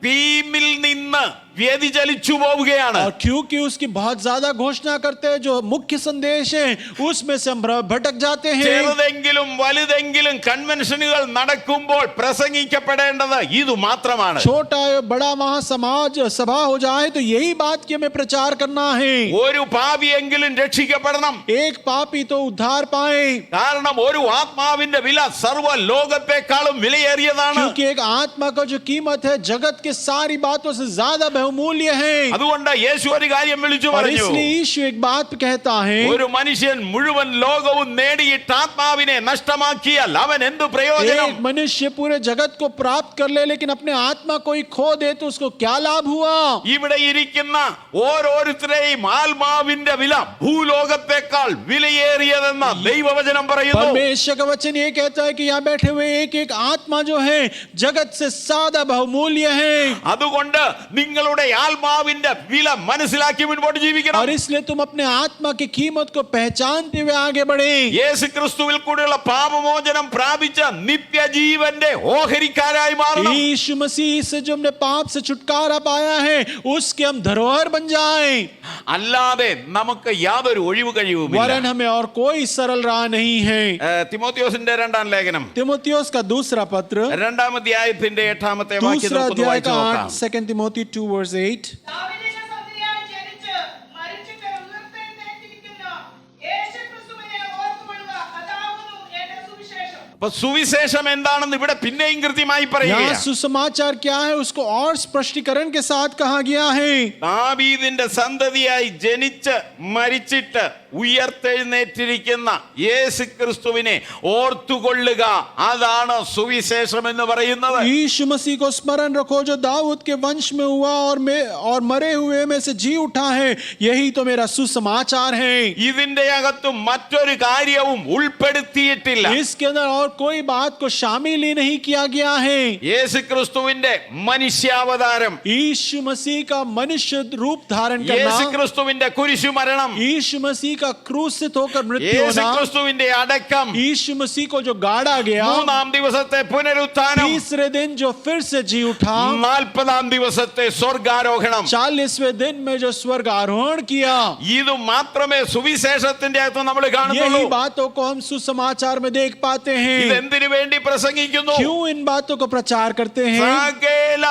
തീമിൽ നിന്ന് വ്യതിചലിച്ചു പോവുകയാണ്. और क्योंकि उसकी बहुत ज्यादा घोषणा करते हैं जो मुख्य संदेश है उसमें से हम भटक जाते हैं. ചെറുതെങ്കിലും വലുതെങ്കിലും കൺവെൻഷനുകൾ നടക്കുമ്പോൾ പ്രസംഗിക്കപ്പെടേണ്ടത് ഇത് മാത്രമാണ്. छोटा या बड़ा महासमाज सभा हो जाए तो यही बात की हमें प्रचार करना है. ഒരു പാപിയെങ്കിലും രക്ഷിക്കപ്പെടണം. एक पापी तो उद्धार पाए. കാരണം ഒരു ആത്മാവിന്റെ വില സർവ്വ ലോകത്തെക്കാളും വിലയേറിയതാണ്. क्योंकि एक आत्मा का जो कीमत है जगत के सारी बातों से ज्यादा बहुमूल्य है. അതുകൊണ്ട് യേശു ഒരു കാര്യം വിളിച്ചു और പറഞ്ഞു. इसलिए यीशु एक बात कहता है ഒരു മനുഷ്യൻ മുഴുവൻ ലോകവും നേടിയിട്ട് ആത്മാവിനെ നഷ്ടമാക്കിയാൽ അവൻ എന്ത് പ്രയോജനം? एक मनुष्य पूरे जगत को प्राप्त कर ले लेकिन अपने आत्मा को ही खो दे तो उसको क्या लाभ हुआ? ഇവിടെ ഇരിക്കുന്ന ഓരോരുത്തരെയും ആത്മാവിന്റെ വില ഭൂലോകത്തെക്കാൾ വിലയേറിയതെന്ന് ദൈവവചനം പറയുന്നു. परमेश्वर का वचन ये कहता है कि यहाँ बैठे हुए एक एक आत्मा जो है जगत से ज्यादा बहुमूल्य है. അതുകൊണ്ട് നിങ്ങളുടെ ആത്മാവിന്റെ വില മനസ്സിലാക്കി മുൻപോട്ട് ജീവിക്കണം. और इसलिए तुम अपने आत्मा की कीमत को पहचानते हुए आगे बढ़े. യേശു ക്രിസ്തുവിൽ കൂടെയുള്ള പാപമോചനം പ്രാപിച്ച നിത്യജീവന്റെ ഓഹരിക്കാരായി മാറണം. यीशु मसीह से जो हमने पाप से छुटकारा पाया है उसके हम धरोहर बन जाएं. അല്ലാതെ നമുക്ക് യാതൊരു ഒഴിവ് കഴിവുമില്ല. वरन हमें और कोई सरल राह नहीं है. തിമോത്തിയോസിന്റെ രണ്ടാം ലേഖനം तिमोथियुस का दूसरा पत्र രണ്ടാം അധ്യായത്തിന്റെ 8-ാമത്തെ വാക്യം दूसरा നമുക്ക് अध्याय വായിച്ചു का നോക്കാം. 8 2 Timothy 2 verse 8. ദാവീദിന്റെ സന്തതിയായി ജനിച്ച് മരിച്ചിട്ട് ഉയിർത്തെഴുന്നേറ്റിരിക്കുന്ന യേശുക്രിസ്തുവിനെ ഓർത്തുകൊള്ളുക. അതാകുന്നു എന്റെ സുവിശേഷം. അപ്പൊ സുവിശേഷം എന്താണെന്ന് ഇവിടെ പിന്നെയും കൃത്യമായി यहाँ പറയുക. सुसमाचार क्या है उसको और स्पष्टीकरण के साथ कहा गया है. ദാവീദിന്റെ സന്തതിയായി ജനിച്ച് മരിച്ചിട്ട് ഉയർത്തെഴുന്നേറ്റിരിക്കുന്ന യേശു ക്രിസ്തുവിനെ ഓർത്തുകൊള്ളുക, അതാണ് സുവിശേഷം എന്ന് പറയുന്നത്. यीशु मसीह को स्मरण रखो जो दाऊद के वंश में हुआ और मरे हुए में से जी उठा है, यही तो मेरा सुसमाचार है. ഇതിന്റെ അകത്ത് മറ്റൊരു കാര്യവും ഉൾപ്പെടുത്തിയിട്ടില്ല. इसके अंदर और कोई बात को शामिल ही नहीं किया गया है. യേശു ക്രിസ്തുവിന്റെ മനുഷ്യാവതാരം, यीशु मसीह का मनुष्य रूप धारण യേശു करना, ക്രിസ്തുവിന്റെ കുരിശു മരണം, यीशु मसीह का क्रूसित होकर मृत्यु യേശു होना, ക്രിസ്തുവിന്റെ അടക്കം, यीशु मसीह को जो गाड़ा गया, മൂന്നാം ദിവസത്തെ പുനരുത്ഥാനം, तीसरे दिन जो फिर से जी उठा, 40-ാം ദിവസത്തെ സ്വർഗാരോഹണം, 40वें दिन में जो स्वर्ग आरोहण किया, ഇത് മാത്രമേ സുവിശേഷത്തിന്റെ അകത്ത് നമ്മൾ കാണുന്നുള്ളൂ. यही बातों को हम सुसमाचार में देख पाते हैं. ഇതെന്തിനു വേണ്ടി പ്രസംഗിക്കുന്നു? क्यों इन बातों को प्रचार करते हैं? സകല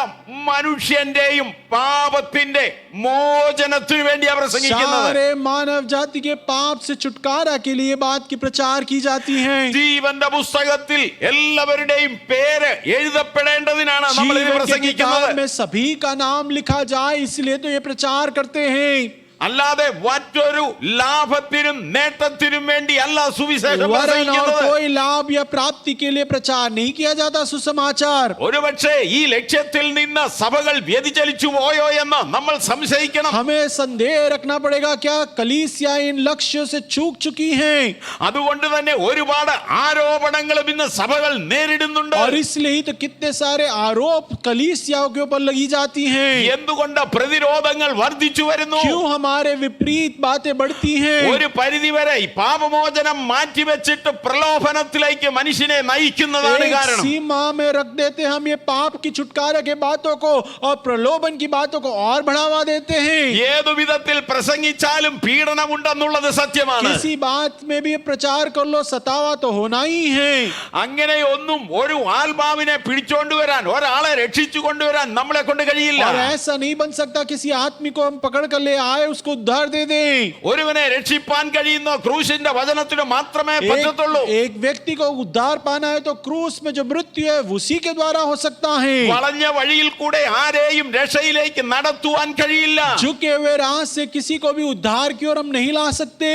മനുഷ്യന്റെയും പാപത്തിന്റെ മോചനത്തിനു വേണ്ടിയാ പ്രസംഗിക്കുന്നത്. सारे मानव जाति के पाप से छुटकारा के लिए बात की प्रचार की जाती है. ജീവന്റെ പുസ്തകത്തിൽ എല്ലാവരുടെയും പേര് എഴുതപ്പെടേണ്ടതിനാണ് നമ്മൾ ഇത് जीवन के പ്രസംഗിക്കുന്നത്. किताब में सभी का नाम लिखा जाए, इसलिए तो ये प्रचार करते हैं. അല്ലാതെ മറ്റൊരു ലാഭത്തിനും നേട്ടത്തിനും വേണ്ടി അല്ല സുവിശേഷം वरन और പ്രസംഗിക്കുന്നത്. कोई लाभ या प्राप्ति के लिए प्रचार नहीं किया जाता सुसमाचार. ഒരുപക്ഷെ ഈ ലക്ഷ്യത്തിൽ നിന്ന് സഭകൾ വ്യതിചലിച്ചു പോയോ എന്ന് നമ്മൾ സംശയിക്കണം. हमें संदेह रखना पड़ेगा, क्या कलीसिया इन लक्ष्यों से चूक चुकी हैं? അതുകൊണ്ട് തന്നെ ഒരുപാട് ആരോപണങ്ങളും ഇന്ന് സഭകൾ നേരിടുന്നുണ്ട്. और इसलिए ही तो कितने सारे आरोप कलीसियाओं के ऊपर लगी जाती हैं. എന്തുകൊണ്ട് പ്രതിരോധങ്ങൾ വർദ്ധിച്ചു വരുന്നു? क्यों हमारे विपरीत बातें बढ़ती हैं? ഒരു പരിധിവരെ ഈ പാപമോചനം മാറ്റിവെച്ചിട്ട് പ്രലോഭനത്തിലേക്ക് മനുഷ്യനെ നയിക്കുന്നതാണ് एक കാരണം. सीमा में रख देते हम ये पाप की छुटकारा के बातों को और प्रलोभन की बातों को और बढ़ावा देते हैं. ഏതു വിധത്തിൽ പ്രസംഗിച്ചാലും പീഡനമുണ്ടെന്നുള്ളത് സത്യമാണ്. किसी बात में भी प्रचार कर लो, सतावा तो होना ही है. അങ്ങനെയൊന്നും ഒരു ആത്മാവിനെ പിടിച്ചോണ്ടുവരാൻ, ഒരാളെ രക്ഷിച്ചു കൊണ്ടുവരാൻ നമ്മളെ കൊണ്ട് കഴിയില്ല. और ऐसा नहीं बन सकता किसी आदमी को हम पकड़ कर ले आए उसको उद्धार दे दें. ഒരുവനെ രക്ഷിപ്പാൻ കഴിയുന്ന ക്രൂശിന്റെ വചനത്തിന് മാത്രമേ പറ്റത്തുള്ളൂ. एक व्यक्ति को उद्धार पाना है तो क्रूस में जो मृत्यु है उसी के द्वारा हो सकता है. വളഞ്ഞ വഴിയിൽ കൂടെ ആരെയും രക്ഷയിലേക്ക് നടത്തുവാൻ കഴിയില്ല. झुके हुए राह से किसी को भी उद्धार की ओर हम नहीं ला सकते.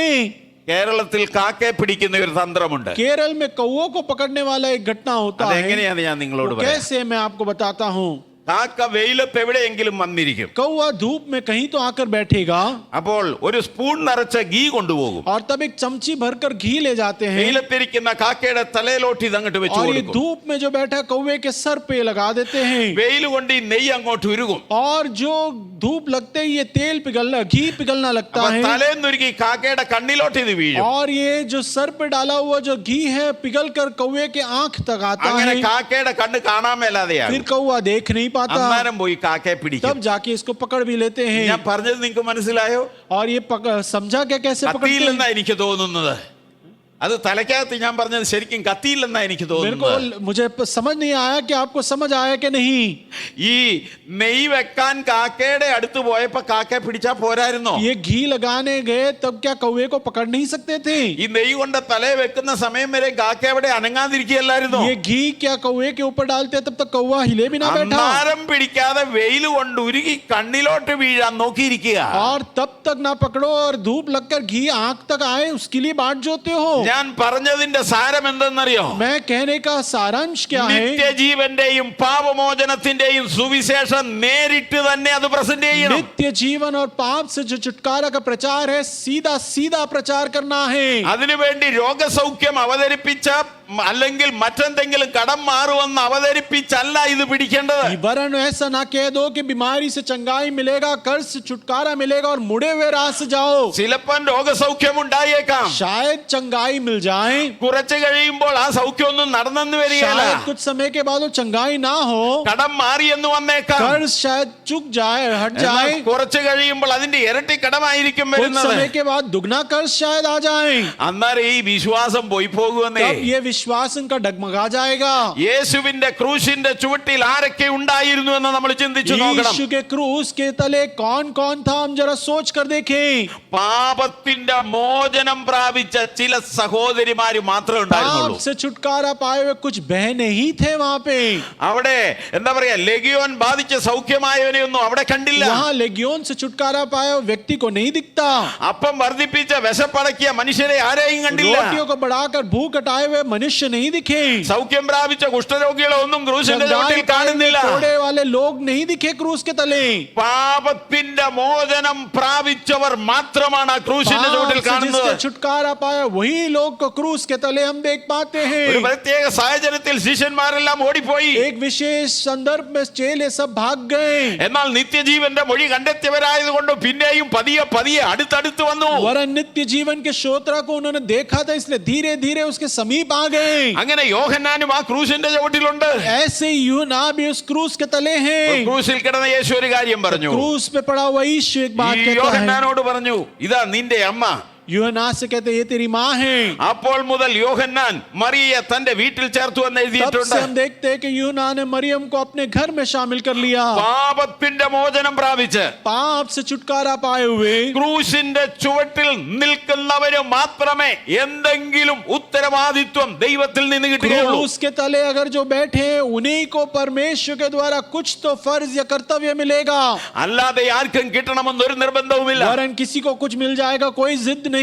കേരളത്തിൽ കാക്കയെ പിടിക്കുന്ന ഒരു തന്ത്രമുണ്ട്. केरल में कौओं को पकड़ने वाला एक घटना होता है. അതെങ്ങനെയാണ് ഞാൻ നിങ്ങളോട് वो പറയാം. कैसे मैं आपको बताता हूँ. കാക്ക വെയിലത്ത് എവിടെയെങ്കിലും വന്നിരിക്കും. कौआ धूप में कहीं तो आकर बैठेगा അപ്പോൾ ഒരു സ്പൂൺ നിറച്ച ഗീ കൊണ്ടുപോകും. और तब एक चमची भरकर घी ले जाते हैं വെയിലത്തിരിക്കുന്ന കാക്കയുടെ തലയിലോട്ട് ഇതങ്ങോട്ട് വെച്ചു और ये കൊടുക്കും. धूप में जो बैठा कौवे के सर पे लगा देते हैं. വെയിൽ കൊണ്ട് ഈ നെയ്യ് അങ്ങോട്ട് ഉരുകും. और जो धूप लगते ही ये तेल पिघलना, घी पिघलना लगता അപ്പൊ है. തലേന്നുരുക്കി കാക്കയുടെ കണ്ണിലോട്ട് ഇത് വീഴും. और ये जो सर पे डाला हुआ जो घी है पिघल कर कौवे के आंख तक आता അങ്ങനെ है. കാക്കയുടെ കണ്ണ് കാണാൻ മേലാതെയാണ്. फिर कौवा देख नहीं पाता. അന്നേരം പോയി കാക്കയെ പിടിക്കും. तब जाके इसको पकड़ भी लेते हैं. ഞാൻ പറഞ്ഞത് നിങ്ങൾക്ക് മനസ്സിലായോ? और ये समझा क्या कैसे पकड़ते കത്തിയില്ലെന്നാ हैं? എനിക്ക് തോന്നുന്നത്. അത് തലയ്ക്കകത്ത് ഞാൻ പറഞ്ഞത് ശരിക്കും കത്തിയില്ലെന്നാ എനിക്ക് मेरे को തോന്നുന്നത്. मुझे समझ नहीं आया कि आपको समझ आया कि नहीं. ഈ നെയ്യ് വെക്കാൻ കാക്കയുടെ അടുത്ത് പോയപ്പോ കാക്കയെ പിടിച്ചാ പോരായിരുന്നോ? ये घी लगाने गए तब क्या कौवे को पकड़ नहीं सकते थे? ഈ നെയ്യ് കൊണ്ട് തലയെ വെക്കുന്ന സമയം വരെ കാക്ക അവിടെ അനങ്ങാതിരിക്കുകയല്ലായിരുന്നോ? ये घी क्या कौवे के ऊपर डालते तब तक कौवा हिले भी ना बैठा. അന്നാരം പിടിക്കാതെ വെയിൽ കൊണ്ട് ഉരുകി കണ്ണിലോട്ട് വീഴാൻ നോക്കിയിരിക്കുക. और तब तक ना पकड़ो और धूप लगकर घी आंख तक आए उसके लिए बाट जोते हो. ഞാൻ പറഞ്ഞതിന്റെ സാരം എന്തെന്നറിയോ? मैं कहने का सारांश क्या है? നിത്യജീവന്റെയും പാപമോചനത്തിന്റെയും സുവിശേഷം നേരിട്ട് തന്നെ അത് പ്രസന്റ് ചെയ്യണം. नित्य जीवन और पाप से जो छुटकारा का प्रचार है सीधा सीधा प्रचार करना है. അതിനുവേണ്ടി രോഗസൗഖ്യം അവതരിപ്പിച്ച അല്ലെങ്കിൽ മറ്റെന്തെങ്കിലും കടം മാറുമെന്ന് അവതരിപ്പിച്ചല്ല ഇത് പിടിക്കേണ്ടത്. वरन ऐसा ना कह दो कि बीमारी से चंगाई मिलेगा, कर्ज से छुटकारा मिलेगा और मुड़े हुए राह से जाओ. ചിലപ്പോൾ രോഗസൗഖ്യം ഉണ്ടായേക്കാം. शायद चंगाई मिल जाए, കുറച്ച് കഴിയുമ്പോൾ ആ സൗഖ്യമൊന്നും നടന്നെന്ന് വരികയില്ല. शायद कुछ समय के बाद वो चंगाई ना हो, കടം മാറിയെന്ന് വന്നേക്കാം. कर्ज शायद चुक जाए, हट जाए. എന്നാൽ കുറച്ച് കഴിയുമ്പോൾ അതിന്റെ ഇരട്ടി കടമായിരിക്കും कुछ വരുന്നത്. समय के बाद दुगना कर्ज शायद आ जाए. അന്നേരം ഈ വിശ്വാസം പോയി പോകുമെന്നേ. तब ये विश्वास उनका डगमगा जाएगा। യേശുവിന്റെ ക്രൂശിന്റെ ചുവട്ടിൽ ആരൊക്കെ ഉണ്ടായിരുന്നു എന്ന് നമ്മൾ ചിന്തിച്ചു നോക്കണം. यीशु के क्रूस के तले कौन कौन था, हम जरा सोच कर देखें। പാപത്തിന്റെ മോചനം പ്രാപിച്ച ചില സഹോദരിമാര് മാത്രമേ ഉണ്ടായിരുന്നുള്ളൂ. पाप से छुटकारा पाए हुए कुछ बहनें ही थे वहां पे। അവിടെ എന്താ പറയാ, ലെഗിയോൻ ബാധിച്ച സൗഖ്യമായവനെ ഒന്നും അവിടെ കണ്ടില്ല. वहां लेगियोन से छुटकारा पाया हुआ व्यक्ति को नहीं दिखता। അപ്പം വർദ്ധിപ്പിച്ച വിശപ്പടക്കിയ മനുഷ്യരെ ആരെയും കണ്ടില്ല. रोटियों को बढ़ाकर भूख हटाए हुए मनुष्य नहीं दिखे। സൗഖ്യം പ്രാപിച്ച കുഷ്ഠരോഗികളെ ഒന്നും ക്രൂശിന്റെ ചുവട്ടിൽ കാണുന്നില്ല. कोड़े वाले लोग नहीं दिखे क्रूस के तले। പാപത്തിന്റെ മോചനം പ്രാപിച്ചവർ മാത്രമാണ് ആ ക്രൂശിന്റെ ചുവട്ടിൽ കാണുന്നത്. जिससे छुटकारा पाया वही लोग को क्रूस के तले हम देख पाते ഒരു हैं। പ്രത്യേക സാഹചര്യത്തിൽ ശിഷ്യന്മാരെല്ലാം ഓടിപ്പോയി. एक विशेष संदर्भ में चेले सब भाग गए। എന്നാൽ നിത്യജീവന്റെ മൊഴി കണ്ടെത്തിയവരായതുകൊണ്ട് പിന്നെയും പതിയെ പതിയെ അടുത്തടുത്ത് വന്നു. वरन नित्य जीवन के श्रोता को उन्होंने देखा था, इसलिए धीरे धीरे उसके समीप आ गए। അങ്ങനെ യോഹന്നാനും ആ ക്രൂശിന്റെ ചുവട്ടിലുണ്ട്. ऐसे यूहन्ना भी उस क्रूस के तले हैं। ക്രൂശിൽ കിടന്ന യേശു ഒരു കാര്യം പറഞ്ഞു. क्रूस पे पड़ा हुआ यीशु एक बात ഈ कहता है। യോഹന്നാനോട് പറഞ്ഞു, ഇതാ നിന്റെ അമ്മ. यूहन्ना से कहते ये तेरी माँ है। അപ്പോൾ മുതൽ യോഹന്നാൻ മറിയയെ തന്റെ വീട്ടിൽ ചേർത്തു എന്ന് तब എഴുതിയിട്ടുണ്ട്. से हम देखते हैं कि यूहन्ना ने मरियम को अपने घर में शामिल कर लिया। പാപത്തിന്റെ മോചനം പ്രാപിച്ച് पाप से छुटकारा पाए हुए ക്രൂശിന്റെ ചുവട്ടിൽ നിൽക്കുന്നവര് മാത്രമേ എന്തെങ്കിലും ഉത്തരവാദിത്വം ദൈവത്തിൽ നിന്ന് കിട്ടുകയുള്ളൂ. क्रूस के तले अगर जो बैठे हैं उन्हीं को परमेश्वर के द्वारा कुछ तो फर्ज या कर्तव्य मिलेगा। അല്ലാതെ ആർക്കും കിട്ടണമെന്നൊരു നിർബന്ധവുമില്ല. वरन किसी को कुछ मिल जाएगा कोई जिद नहीं।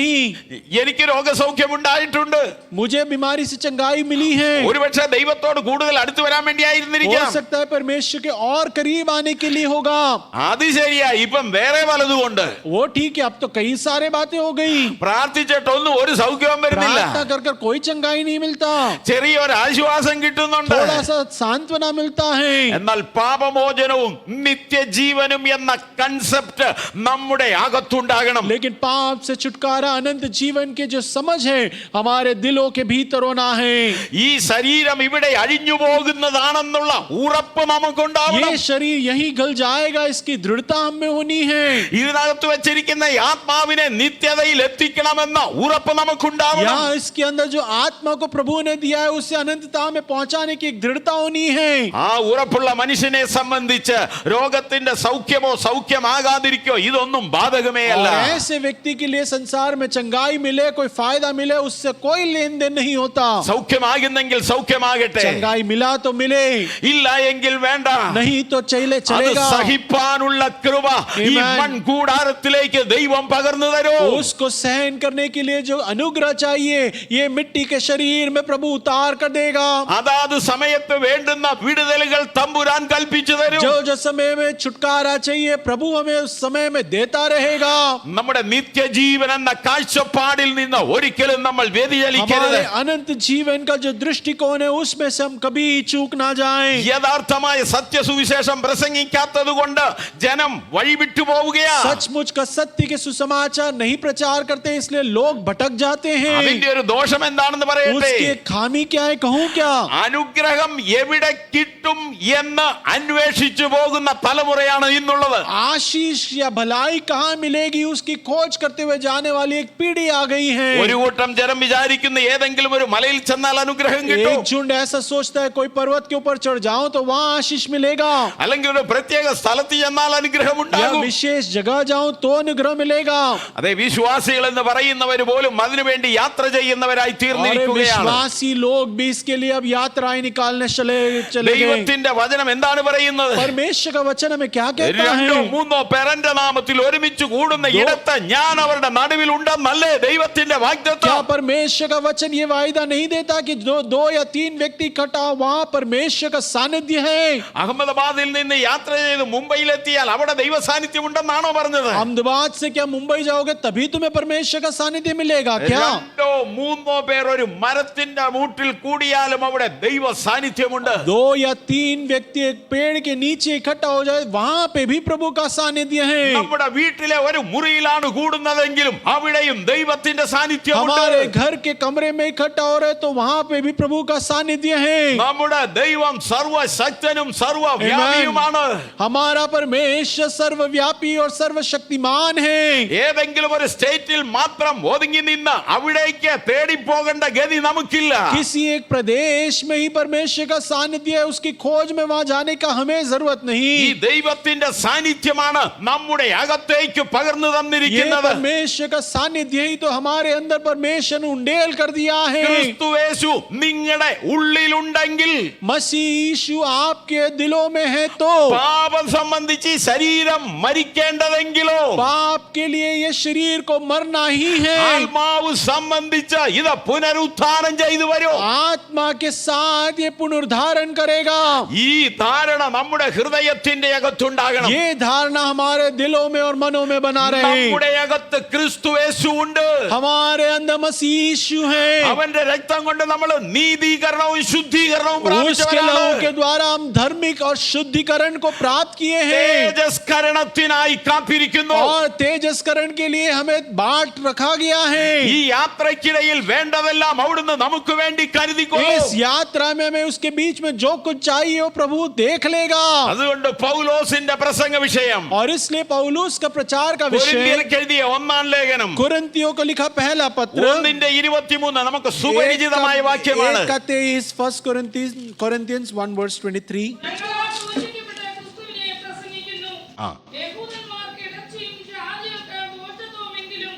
എനിക്ക് രോഗസൗഖ്യം ഉണ്ടായിട്ടുണ്ട്. मुझे बीमारी से चंगाई मिली है। ഒരുപക്ഷെ ദൈവത്തോട് കൂടുതൽ അടുത്ത് വരാൻ हो വേണ്ടിയായിരുന്നിരിക്കാം. सकता है परमेश्वर के और करीब आने के लिए होगा। അത് ശരിയാ. ഇപ്പം വേറെ പലതുകൊണ്ട് वो ठीक है, अब तो कई सारे बातें हो गई। പ്രാർത്ഥിച്ചിട്ടൊന്നും ഒരു സൗഖ്യവും വരുന്നില്ല. प्रार्थना कर कर कोई चंगाई नहीं मिलता, ചെറിയൊരു ആശ്വാസം കിട്ടുന്നുണ്ട്. थोड़ा सा सांत्वना मिलता है। എന്നാൽ പാപമോചനവും നിത്യജീവനും എന്ന കൺസെപ്റ്റ് നമ്മുടെ അകത്തുണ്ടാകണം. लेकिन पाप से छुटकारा अनंत जीवन के जो समझ है हमारे दिलों के भीतर होना है। ഈ ശരീരം ഇവിടെ അഴിഞ്ഞു പോകുന്നതാണെന്നുള്ള ഉറപ്പ് നമുക്കുണ്ടാവണം. ये शरीर यही गल जाएगा, इसकी दृढ़ता हम में होनी है। ഇതിനകത്ത് വെച്ചിരിക്കുന്ന ഈ ആത്മാവിനെ നിത്യതയിൽ എത്തിക്കണമെന്ന ഉറപ്പ് നമുക്കുണ്ടാവണം. यहाँ इसके अंदर जो आत्मा को प्रभु ने दिया है उसे अनंतता में पहुंचाने की एक दृढ़ता होनी है। ആ ഉറപ്പുള്ള മനുഷ്യനെ സംബന്ധിച്ച് രോഗത്തിന്റെ സൗഖ്യമോ സൗഖ്യമാകാതിരിക്കോ ഇതൊന്നും ബാധകമേ അല്ല. और ऐसे व्यक्ति के लिए संसार में चंगाई मिले, कोई फायदा मिले, उससे कोई लेन देन नहीं होता। സൗഖ്യമാകുന്നെങ്കിൽ സൗഖ്യമാകട്ടെ, चंगाई मिला तो मिले, ഇല്ല എങ്കിൽ വേണ്ട. नहीं तो അത് चलेगा। സഹിപ്പാനുള്ള കൃപ ഈ Amen. മൺകൂടാരത്തിലേക്ക് ദൈവം പകർന്നു തരൂ. उसको सहन करने के लिए जो अनुग्रह चाहिए ये मिट्टी के शरीर में प्रभु उतार कर देगा। അതാത് സമയത്ത് വേണ്ടുന്ന വിടുതലുകൾ തമ്പുരാൻ കൽപ്പിച്ചു തരും. जो जो समय में छुटकारा चाहिए प्रभु हमें उस समय में देता रहेगा। നമ്മുടെ നിത്യജീവൻ എന്ന കാഴ്ചപ്പാടിൽ നിന്ന് ഒരിക്കലും നമ്മൾ വ്യതിചലിക്കരുത്. हमारे अनंत जीवन का जो दृष्टिकोण है उसमें से हम कभी चूक ना जाएं। യഥാർത്ഥമായ സത്യസുവിശേഷം പ്രസംഗിക്കാത്തത് കൊണ്ട് ജനം വഴിവിട്ടു പോവുകയാ. सचमुच का सत्य के सुसमाचार नहीं प्रचार करते इसलिए लोग भटक जाते हैं। അതിന്റെ ഒരു ദോഷം എന്താണെന്ന് പറയട്ടെ. उसकी एक खामी क्या है कहूं क्या? അനുഗ്രഹം എവിടെ കിട്ടും എന്ന് അന്വേഷിച്ചു പോകുന്ന തലമുറയാണ് ഇന്നുള്ളത്. आशीष या भलाई कहाँ मिलेगी उसकी खोज करते हुए जाने वाली एक पीढ़ी आ गई है। ഒരു കൂട്ടം ജനം വിചാരിക്കുന്ന ഏതെങ്കിലും ഒരു മലയിൽ ചെന്നാൽ അനുഗ്രഹം കിട്ടും, एक झुंड ऐसा सोचता है कोई पर्वत के ऊपर चढ़ जाऊं तो वहां आशीष मिलेगा, അല്ലെങ്കിൽ ഒരു പ്രത്യേക സ്ഥലത്ത് ചെന്നാൽ അനുഗ്രഹം या ഉണ്ടാകും. विशेष जगह जाऊं तो अनुग्रह मिलेगा। അതെ, വിശ്വാസികൾ എന്ന് പറയുന്നവർ പോലും അതിനുവേണ്ടി യാത്ര ചെയ്യുന്നവരായി और തീർന്നിരിക്കുകയാണ്. विश्वासी लोग भी इसके लिए अब यात्राएं निकालने चले गए। ദൈവത്തിന്റെ വചനം എന്താണ് പറയുന്നത്? परमेश्वर का वचन हमें क्या कहता രണ്ടോ है? മൂന്നോ പേർ എന്റെ നാമത്തിൽ ഒരുമിച്ച് കൂടുന്ന ഇടത്ത് ഞാൻ അവരുടെ നടുവിൽ ഉണ്ടെന്നല്ലേ ദൈവത്തിന്റെ क्या വാഗ്ദത്തം? परमेश्वर का वचन ये वायदा नहीं देता कि दो या तीन व्यक्ति इकट्ठा वहां परमेश्वर का सानिध्य है? അഹമ്മദാബാദിൽ നിന്ന് യാത്ര ചെയ്ത് മുംബൈയിലെത്തിയാൽ അവിടെ ദൈവ സാന്നിധ്യം ഉണ്ടെന്നാണോ പറഞ്ഞത്? अहमदाबाद से क्या मुंबई जाओगे तभी तुम्हें परमेश्वर का सानिध्य मिलेगा क्या? രണ്ടോ മൂന്നോ പേർ ഒരു മരത്തിന്റെ മൂട്ടിൽ കൂടിയാലും അവിടെ ദൈവ സാന്നിധ്യമുണ്ട്. दो या तीन व्यक्ति एक पेड़ के नीचे इकट्ठा हो जाए, वहां पे भी प्रभु का सानिध्य है। നമ്മുടെ വീട്ടിലെ ഒരു മുറിയിലാണ് കൂടുന്നതെങ്കിലും അവിടെയും ദൈവത്തിന്റെ സാന്നിധ്യമുണ്ട്. हमारे घर के कमरे में इकट्ठा हो रहे तो वहां पे भी प्रभु का सानिध्य है। നമ്മുടെ ദൈവം സർവശക്തനും സർവവ്യാപിയുമാണ്. हमारा परमेश्वर सर्वव्यापी और सर्वशक्तिमान है। ഏതെങ്കിലും ഒരു സ്റ്റേറ്റിൽ മാത്രം ഒതുങ്ങി നിന്ന് അവിടേക്ക് തേടി പോകേണ്ട ഗതി നമുക്കില്ല. किसी एक प्रदेश में ही परमेश्वर का सानिध्य है, उसकी खोज में वहां जाने का हमें जरूरत ഈ नहीं। ദൈവത്തിന്റെ സാന്നിധ്യമാണ് നമ്മുടെ അകത്തേക്ക് പകർന്നു ये തന്നിരിക്കുന്നത്. परमेश्वर का सानिध्य ही तो हमारे अंदर परमेश्वर ने उंडेल कर दिया है। ക്രിസ്തുയേശു നിങ്ങളുടെ ഉള്ളിലുണ്ടെങ്കിൽ मसीह यीशु आपके दिलों में है तो പാപം സംബന്ധിച്ച് ശരീരം മരിക്കേണ്ടതെങ്കിലോ पाप के लिए ये शरीर को मरना ही है। ആത്മാവ് സംബന്ധിച്ച് ഇത് പുനരുത്ഥാനം ചെയ്തു വരും. आत्मा के साथ ये पुनरुद्धारण करेगा। ഈ ധാരണ നമ്മുടെ ഹൃദയത്തിന്റെ അകത്തുണ്ടാകണം. ये धारणा हमारे दिलों में और मनों में बना रहे। നമ്മുടെ അകത്ത് ക്രിസ്തുയേശു ഉണ്ട്. हमारे अंदर मसीह यीशु है। അവന്റെ രക്തം കൊണ്ട് നമ്മൾ നീതീകരണവും ശുദ്ധീകരണവും उसके लहू के പ്രാപിച്ചവരാണ്. द्वारा हम धार्मिक और शुद्धिकरण को प्राप्त किए हैं തേജസ്കരണത്തിനായി കാത്തിരിക്കുന്നു. और तेजस्करण के लिए हमें बाट रखा गया है। ഈ യാത്രക്കിടയിൽ വേണ്ടതെല്ലാം അവിടുന്ന് നമുക്ക് വേണ്ടി കരുതിക്കൊള്ളും. इस यात्रा में हमें उसके बीच में जो कुछ चाहिए वो प्रभु देख लेगा। അതുകൊണ്ട് പൗലോസിന്റെ പ്രസംഗ വിഷയം और इसलिए पौलुस का प्रचार का विषय കൊരിന്ത്യർക്ക് എഴുതിയ ഒന്നാം ലേഖനം कुरिन्थियों को लिखा पहला पत्र 1:23 നമുക്ക് സുപരിചിതമായ വാക്യമാണ്. 1 Corinthians 1:23 ഞങ്ങൾ ആ ക്രൂശിക്കപ്പെട്ട ക്രിസ്തുവിനെ പ്രസംഗിക്കുന്നു. ആ. യഹൂദന്മാർക്ക് ഇടർച്ചയും ജാതികൾക്ക് ഭോഷത്വമെങ്കിലും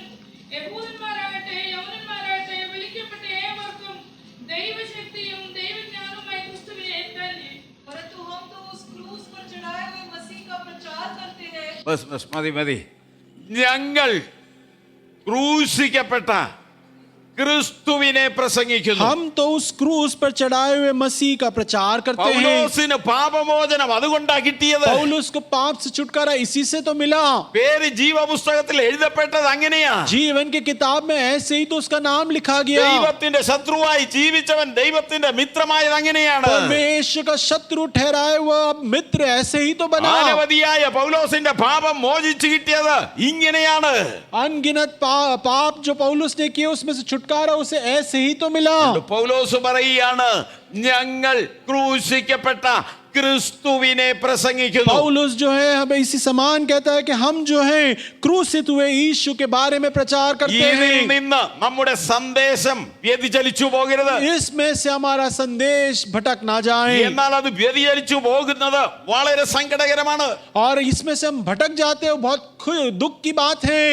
യഹൂദന്മാരാകട്ടെ യവനന്മാരാകട്ടെ വിളിക്കപ്പെട്ട ഏവർക്കും ദൈവശക്തിയും ദൈവജ്ഞാനവുമായ ക്രിസ്തുവിനെ തന്നെ. परंतु हम तो उस क्रूस पर चढ़ाए हुए मसीह का प्रचार करते हैं। ബസ് മതി ഞങ്ങൾ ക്രൂശിക്കപ്പെട്ട ക്രിസ്തുവിനെ പ്രസംഗിക്കുന്നു. हम तो उस क्रूस पर चढ़ाए हुए मसीह का प्रचार करते हैं। പൗലോസിന് പാപമോചനം അതുകൊണ്ടാ കിട്ടിയത്. पौलुस को पाप से छुटकारा इसी से तो मिला। പേര് ജീവപുസ്തകത്തിൽ എഴുതപ്പെട്ടത് അങ്ങനെയാ. जीवन की किताब में ऐसे ही तो उसका नाम लिखा गया। ദൈവത്തിന്റെ ശത്രുവായി ജീവിച്ചവൻ ദൈവത്തിന്റെ മിത്രമായത് അങ്ങനെയാണ്. परमेश्वर का शत्रु ठहराए हुआ मित्र ऐसे ही तो बना। അനവധിയായ പൗലോസിന്റെ പാപം മോചിച്ചു കിട്ടിയത് ഇങ്ങനെയാണ്. अनगिनत पाप जो पौलुस ने किए उसमें से छुटकारा उसे ऐसे ही तो मिला। പൗലോസ് പറയുകയാണ് ഞങ്ങൾ ക്രൂശിക്കപ്പെട്ട ക്രിസ്തുവിനെ പ്രസംഗിക്കുന്നു. पौलुस जो है हमें इसी समान कहता है कि हम जो है क्रूसित हुए यीशु के बारे में प्रचार करते ഇതിൽ हैं। നിന്ന് നമ്മുടെ സന്ദേശം വ്യതിചലിച്ചു പോകരുത്. इसमें से हमारा संदेश भटक ना जाए। എന്നാൽ അത് വ്യതിചലിച്ചു പോകുന്നത് വളരെ സങ്കടകരമാണ്. और इसमें से हम भटक जाते हैं, बहुत दुख की बात है।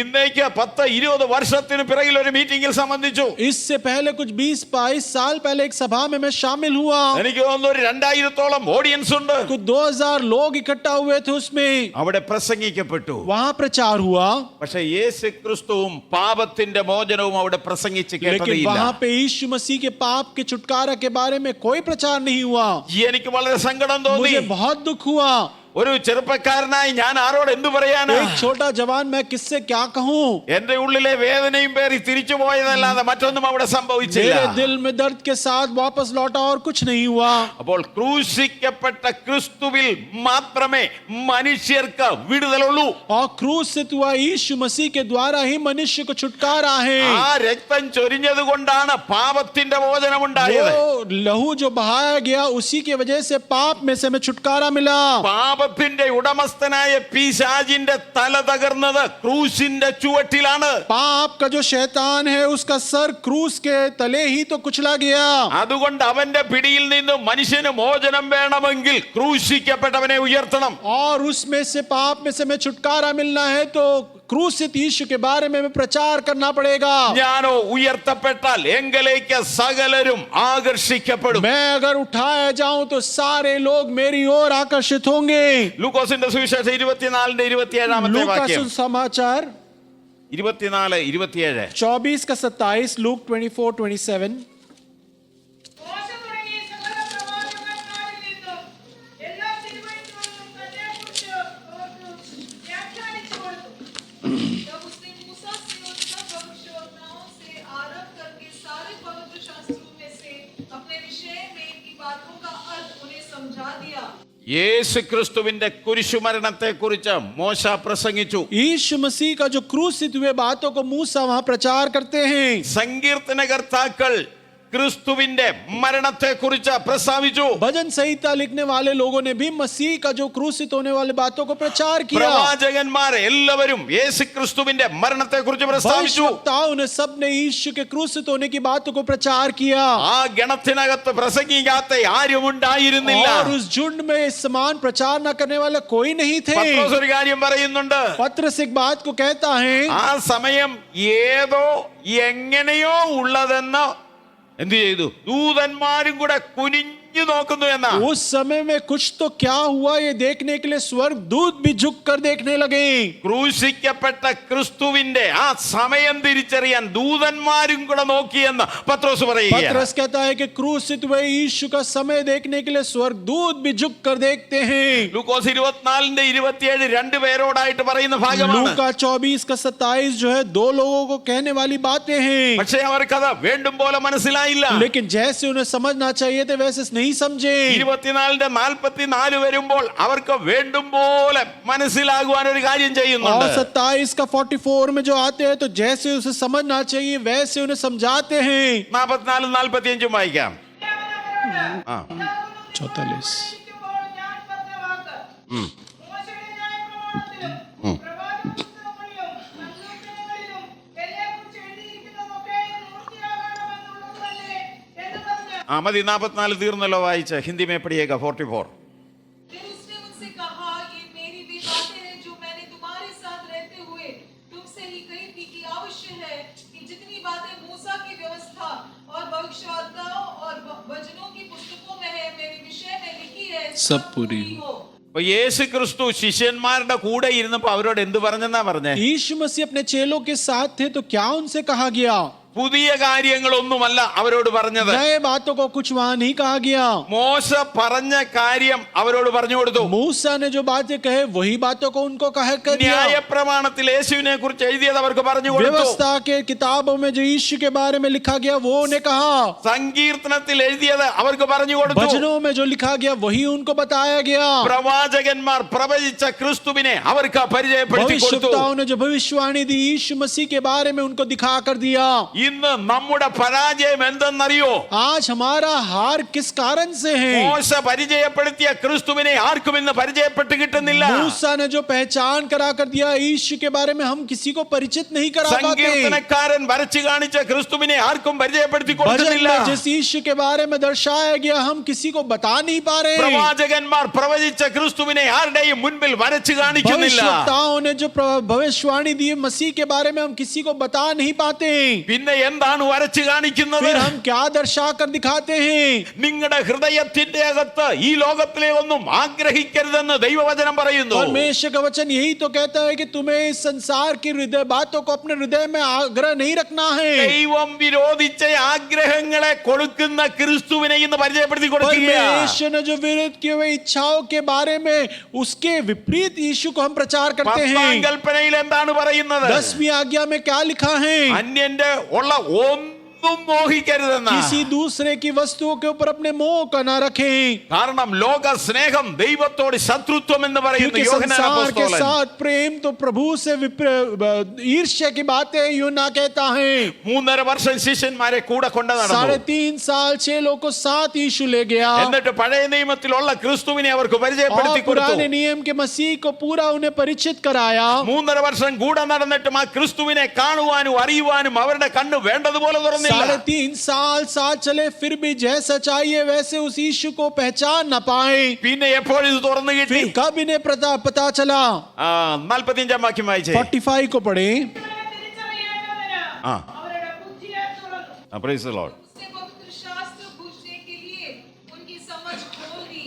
ഇന്നേക്ക് 10-20 വർഷത്തിന് പിറകിൽ ഒരു മീറ്റിംഗിൽ സംബന്ധിച്ചു. इससे पहले कुछ 20-22 साल पहले एक सभा में मैं शामिल हुआ। എനിക്ക് തോന്നുന്നു ഒരു 2000-ഓളം ഓഡിയൻസ് ഉണ്ട്. कुछ 2000 लोग इकट्ठा हुए थे उसमें। അവിടെ പ്രസംഗിക്കപ്പെട്ടു. वहां प्रचार हुआ, പക്ഷേ യേശു ക്രിസ്തുവും പാപത്തിന്റെ മോചനവും അവിടെ പ്രസംഗിച്ച് लेकिन കേട്ടതില്ല. वहां पे यीशु मसीह के पाप के छुटकारा के बारे में कोई प्रचार नहीं हुआ। എനിക്ക് വളരെ സങ്കടം തോന്നി. मुझे बहुत दुख हुआ। ഒരു ചെറുപ്പക്കാരനായി ഞാൻ ആരോട് എന്തു പറയാനാ? एक छोटा जवान मैं किससे क्या कहूं? എന്റെ ഉള്ളിലെ വേദനയും പേറി തിരിച്ചു പോയതല്ലാതെ മറ്റൊന്നും അവിടെ സംഭവിച്ചില്ല. मेरे दिल में दर्द के साथ वापस लौटा और कुछ नहीं हुआ। അപ്പോൾ ക്രൂശിക്കപ്പെട്ട ക്രിസ്തുവിൽ മാത്രമേ മനുഷ്യർക്ക് വിടുതലുള്ളൂ. और क्रूसित हुआ यीशु मसीह के द्वारा ही मनुष्य को छुटकारा है। ആ രക്തം ചൊരിഞ്ഞത് കൊണ്ടാണ് പാപത്തിന്റെ മോചനം ഉണ്ടായത്. वो लहू जो बहाया गया उसी की वजह से पाप में से हमें छुटकारा मिला। പാപത്തിന്റെ ഉടമസ്ഥനായ പിശാചിന്റെ തല തകർന്നത് ക്രൂശിന്റെ ചുവട്ടിലാണ്. पाप का जो शैतान है उसका सर क्रूस के तले ही तो कुचला गया। അതുകൊണ്ട് അവന്റെ പിടിയിൽ നിന്ന് മനുഷ്യന് മോചനം വേണമെങ്കിൽ ക്രൂശിക്കപ്പെട്ടവനെ ഉയർത്തണം. और उसमें से पाप में से हमें छुटकारा मिलना है तो क्रूसित यीशु के बारे में हमें प्रचार करना पड़ेगा। ഞാനോ ഉയർത്തപ്പെട്ടാൽ എങ്കലേക്ക് സകലരും ആകർഷിക്കപ്പെടും. मैं अगर उठाया जाऊं तो सारे लोग मेरी ओर आकर्षित होंगे। ലൂക്കോസിന്റെ സുവിശേഷം 24-27 लूका വാക്യം. सुसमाचार 24-27 24 का 27, लूक 24-27। മോശ തുടങ്ങി സകല പ്രവാചകന്മാരിൽ നിന്നും എല്ലാ തിരുവചനങ്ങളും തന്നെക്കുറിച്ച് അവർക്ക് വ്യാഖ്യാനിച്ചു കൊടുത്തു. तब उसने मूसा से और सब भविष्यवक्ताओं से आरंभ करके सारे पवित्र शास्त्रों में से अपने विषय में की बातों का अर्थ उन्हें समझाया। യേശു ക്രിസ്തുവിന്റെ കുരിശുമരണത്തെ കുറിച്ച് മോശ പ്രസംഗിച്ചു. यीशु मसीह का जो क्रूसित हुए बातों को मूसा वहां प्रचार करते हैं. സങ്കീർത്തനകർത്താക്കൾ ക്രിസ്തുവിന്റെ മരണത്തെ കുറിച്ച് പ്രസ്താവിച്ചു. भजन संहिता लिखने वाले लोगों ने भी मसीह का जो क्रूसित होने वाली बातों को प्रचार किया. പ്രവാചകന്മാർ എല്ലാവരും യേശു ക്രിസ്തുവിന്റെ മരണത്തെ കുറിച്ച് പ്രസ്താവിച്ചു. भविष्यवक्ताओं ने सबने यीशु के क्रूसित होने की बातों को प्रचार किया. ആ ഗണത്തിനകത്ത് പ്രസംഗിക്കാത്ത ആരും ഉണ്ടായിരുന്നില്ല. और उस झुंड में इस समान प्रचार न करने वाले कोई नहीं थे. പത്രോസ് ഒരു കാര്യം പറയുന്നുണ്ട്. पत्रस एक बात को कहता है, ആ സമയം ഏതോ എങ്ങനെയോ ഉള്ളതെന്ന് എന്ത് ചെയ്തു? ദൂതന്മാരും കൂടെ കുനിഞ്ഞു നോക്കുന്നു എന്നാ. उस समय में कुछ तो क्या हुआ ये देखने के लिए स्वर्ग दूत भी झुक कर देखने लगे. ക്രൂശിക്കപ്പെട്ട ക്രിസ്തുവിന്റെ ആ സമയം തിരിച്ചറിയാൻ ദൂതന്മാരും കൂടെ നോക്കിയെന്ന് പത്രോസ് പറയുക. पत्रस कहता है कि क्रूसित हुए यीशु का समय देखने के लिए स्वर्ग दूत भी झुक कर देखते हैं. ലൂക്കോസ് 24:27 രണ്ടുപേരോടായിട്ട് പറയുന്ന ഭാഗമാണ്. लूका 24:27 जो है दो लोगों को कहने वाली बातें हैं. പക്ഷേ അവർക്കത് വേണ്ടും പോലെ മനസ്സിലായില്ല. लेकिन जैसे उन्हें समझना चाहिए थे वैसे नहीं समझे. 24:44 വരുമ്പോൾ അവർക്ക് വേണ്ടും പോലെ മനസ്സിലാകുവാൻ ഒരു കാര്യം और ചെയ്യുന്നുണ്ട്. 27 का 44 में जो आते हैं तो जैसे उसे समझना चाहिए वैसे उन्हें समझाते हैं. 44-45 വായിക്കാം. ആ. 44 ഞാൻ പറഞ്ഞ വാക്ക് മോശയുടെ ന്യായപ്രമാണത്തിലും പ്രവാചകപുസ്തകങ്ങളിലും സങ്കീർത്തനങ്ങളിലും എന്നെക്കുറിച്ച് എഴുതിയിരിക്കുന്നതൊക്കെ നിവൃത്തിയാകണമെന്നുള്ളതല്ലേ എന്ന് പറഞ്ഞ് മതി. 44 തീർന്നല്ലോ വായിച്ച. ഹിന്ദി में पढ़िएगा 44. फिर उसने उनसे कहा, ये मेरी भी बातें हैं जो मैंने तुम्हारे साथ रहते हुए तुमसे ही कही थी कि आवश्यक है कि जितनी बातें मूसा की व्यवस्था और भविष्यवक्ताओं और वचनों की पुस्तकों में है मेरे विषय में लिखी है सब पूरी हो. അപ്പൊ യേശു ക്രിസ്തു ശിഷ്യന്മാരുടെ കൂടെ ഇരുന്നപ്പോ അവരോട് എന്ത് പറഞ്ഞെന്നാ പറഞ്ഞേ? यीशु मसीह अपने चेलों के साथ थे तो क्या उनसे कहा गया? പുതിയ കാര്യങ്ങളൊന്നുമല്ല അവരോട് പറഞ്ഞത്. नए बातों को कुछ वहां नहीं कहा गया. മോശ പറഞ്ഞ കാര്യം അവരോട് പറഞ്ഞു കൊടുത്തു. मूसा ने जो बातें कहे वही बातों को उनको कह कर दिया. ന്യായപ്രമാണത്തിൽ യേശുവിനെ കുറിച്ച് എഴുതിയത് അവർക്ക് പറഞ്ഞു കൊടുത്തു. व्यवस्था के किताबों में जो यीशु के बारे में लिखा गया वो उन्हें कहा. സങ്കീർത്തനത്തിൽ എഴുതിയത് അവർക്ക് പറഞ്ഞു കൊടുത്തു. भजनों में जो लिखा गया वही उनको बताया गया. പ്രവാചകന്മാർ പ്രവചിച്ച ക്രിസ്തുവിനെ അവർക്ക് പരിചയപ്പെടുത്തി കൊടുത്തു. भविष्यवक्ताओं ने जो भविष्यवाणी दी यीशु मसीह के बारे में उनको दिखा कर दिया. ഇന്ന് നമ്മുടെ പരാജയം എന്തെന്നറിയോ? आज हमारा हार किस कारण से है? മോശ പരിചയപ്പെടുത്തിയ ക്രിസ്തുവിനെ ആർക്കും ഇന്ന് പരിചയപ്പെട്ട് കിട്ടുന്നില്ല. मूसा ने जो पहचान करा कर दिया यीशु के बारे में हम किसी को परिचित नहीं करा पाते. സങ്കീർത്തനക്കാരൻ വരച്ചു കാണിച്ച ക്രിസ്തുവിനെ ആർക്കും പരിചയപ്പെടുത്തി भजन കൊടുക്കുന്നില്ല. में जिस यीशु के बारे में दर्शाया गया हम किसी को बता नहीं पा रहे. പ്രവാചകന്മാർ പ്രവചിച്ച ക്രിസ്തുവിനെ ആരുടെയും മുൻപിൽ വരച്ചു കാണിക്കുന്നില്ല. भविष्यवक्ताओं ने जो भविष्यवाणी दी मसीह के बारे में हम किसी को बता नहीं पाते. പിന്നെ എന്താണ് വരച്ചു കാണിക്കുന്നത്? फिर हम क्या दर्शा कर दिखाते हैं? നിങ്ങളുടെ ഹൃദയത്തിന്റെ അകത്ത് ഈ ലോകത്തിലെ ഒന്നും ആഗ്രഹിക്കരുതെന്ന് ദൈവവചനം പറയുന്നു. परमेश्वर का वचन यही तो कहता है कि तुम्हें इस संसार की हृदय बातों को अपने हृदय में आग्रह नहीं रखना है. ദൈവം വിരോധിച്ച ആഗ്രഹങ്ങളെ കൊടുക്കുന്ന ക്രിസ്തുവിനെ ഇന്ന് പരിചയപ്പെടുത്തി കൊടുക്കുകയാണ്. परमेश्वर ने जो विरोध किए हुए इच्छाओं के बारे में उसके विपरीत यीशु को हम प्रचार करते 10ാം हैं. കൽപ്പനയിൽ എന്താണ് പറയുന്നത്? 10वीं आज्ञा में क्या लिखा है? അന്യന്റെ ഉള്ള ഒന്നും മോഹിക്കരുതെന്ന്. किसी दूसरे की वस्तुओं के ऊपर अपने मोह का ना रखें. കാരണം ലോക സ്നേഹം ദൈവത്തോട് ശത്രുത്വം എന്ന് പറയുന്നു क्योंकि യോഹന്നാൻ संसार के അപ്പോസ്തലൻ. साथ प्रेम तो प्रभु से ईर्ष्या की बातें यूना कहता है. 3.5 വർഷം ശിഷ്യന്മാരെ കൂടെ കൊണ്ട് നടന്നു. 3.5 साल चेलों को साथ यीशु ले गया. എന്നിട്ട് പഴയ നിയമത്തിലുള്ള ക്രിസ്തുവിനെ അവർക്ക് और പരിചയപ്പെടുത്തി കൊടുത്തു. पुराने नियम के मसीह को पूरा उन्हें परिचित कराया. 3.5 വർഷം കൂടെ നടന്നിട്ടും ആ ക്രിസ്തുവിനെ കാണുവാനും അറിയുവാനും അവരുടെ കണ്ണ് വേണ്ടതുപോലെ തുറന്നില്ല. 3.5 साल साथ चले फिर भी जैसा चाहिए वैसे उस यीशु को पहचान न पाए. പിന്നെ എപ്പോഴും ഇത് തുറന്നു കിട്ടി? फिर कब इन्हें पता चला? 45 വാക്യം വായിച്ചേ. 45 को पढ़े. തിരിച്ചറിയേണ്ടതിന് ആ. അവരുടെ ബുദ്ധിയെ തുറന്നു. Praise the Lord. उसने पवित्र शास्त्र पूछने के लिए उनकी समझ खोल दी.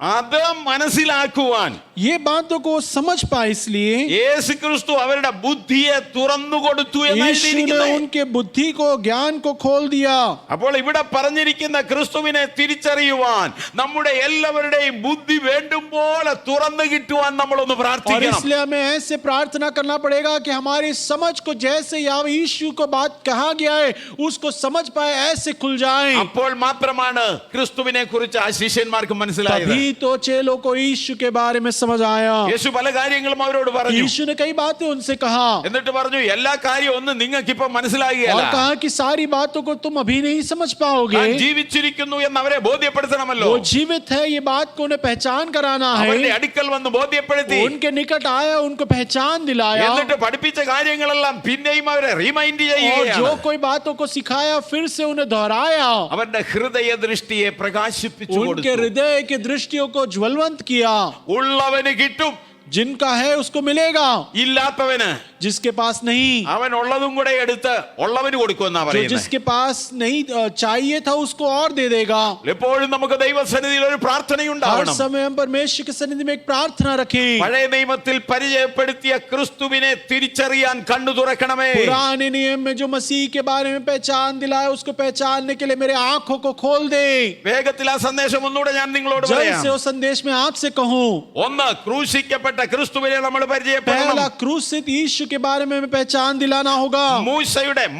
അത് മനസ്സിലാക്കുവാൻ ये बातों को समझ पाए इसलिए യേശു ക്രിസ്തു അവരുടെ ബുദ്ധിയെ തുറന്നു കൊടുത്തു എന്ന് यीशु ने എഴുതിയിരിക്കുന്നത്. उनके बुद्धि को ज्ञान को खोल दिया. അപ്പോൾ ഇവിടെ പറഞ്ഞിരിക്കുന്ന ക്രിസ്തുവിനെ തിരിച്ചറിയുവാൻ നമ്മുടെ എല്ലാവരുടെയും ബുദ്ധി വേണ്ടും പോലെ തുറന്നു കിട്ടുവാൻ നമ്മളൊന്ന് और പ്രാർത്ഥിക്കണം. इसलिए हमें ऐसे प्रार्थना करना पड़ेगा कि हमारी समझ को जैसे यहाँ यीशु को बात कहा गया है उसको समझ पाए ऐसे खुल जाए. അപ്പോൾ മാത്രമാണ് ക്രിസ്തുവിനെ കുറിച്ച് ആ ശിഷ്യന്മാർക്ക് മനസ്സിലായത്. तभी नहीं तो चेलों को यीशु के बारे में समझ आया। യേശു പല കാര്യങ്ങളും അവരോട് പറഞ്ഞു. यीशु ने कई बातें उनसे कहा എന്നിട്ട് പറഞ്ഞു എല്ലാ കാര്യവും ഒന്നും നിങ്ങൾക്ക് ഇപ്പൊ മനസ്സിലാകുകയില്ല. और कहा कि सारी बातों को तुम अभी नहीं समझ पाओगे। താൻ ജീവിച്ചിരിക്കുന്നു എന്ന് അവരെ ബോധ്യപ്പെടുത്തണമല്ലോ. वो जीवित है ये बात को उन्हें पहचान कराना അവന്റെ है। അടുക്കൽ വന്ന് ബോധ്യപ്പെടുത്തി. उनके निकट आया, उनको पहचान दिलाया എന്നിട്ട് പഠിപ്പിച്ച കാര്യങ്ങളെല്ലാം പിന്നെയും അവരെ റിമൈൻഡ് और ചെയ്യുകയാണ്. जो कोई बातों को सिखाया फिर से उन्हें दोहराया। അവരുടെ ഹൃദയ ദൃഷ്ടിയെ പ്രകാശിപ്പിച്ചു उनके കൊടുത്തു. हृदय की दृष्टियों को ज्वलंत किया। ഉള്ളവന് കിട്ടും, जिनका है उसको मिलेगा, ഇല്ലാത്തവന് जिसके पास नहीं, അവൻ ഉള്ളതും കൂടെ എടുത്ത് ഉള്ളവന് കൊടുക്കുമെന്നാ जो പറയുന്നത്. जिसके पास नहीं चाहिए था उसको और दे देगा। എപ്പോഴും നമുക്ക് ദൈവസന്നിധിയിൽ ഒരു हर പ്രാർത്ഥനയുണ്ടാവണം. समय हम परमेश्वर की सन्निधि में एक प्रार्थना रखें। പഴയ നിയമത്തിൽ പരിചയപ്പെടുത്തിയ ക്രിസ്തുവിനെ തിരിച്ചറിയാൻ കണ്ണു തുറക്കണമേ. पुराने नियम में जो मसीह के बारे में पहचान दिलाया उसको पहचानने के लिए मेरे आंखों को खोल दे। വേഗത്തിൽ ആ സന്ദേശം ഒന്നുകൂടെ ഞാൻ നിങ്ങളോട് जल्द പറയാം. से उस संदेश में आपसे कहूं, ഒന്ന്, ക്രൂശിക്കപ്പെട്ട ക്രിസ്തുവിനെ നമ്മൾ पहला പരിചയപ്പെടണം. क्रूसित यीशु के बारे में हमें पहचान दिलाना होगा।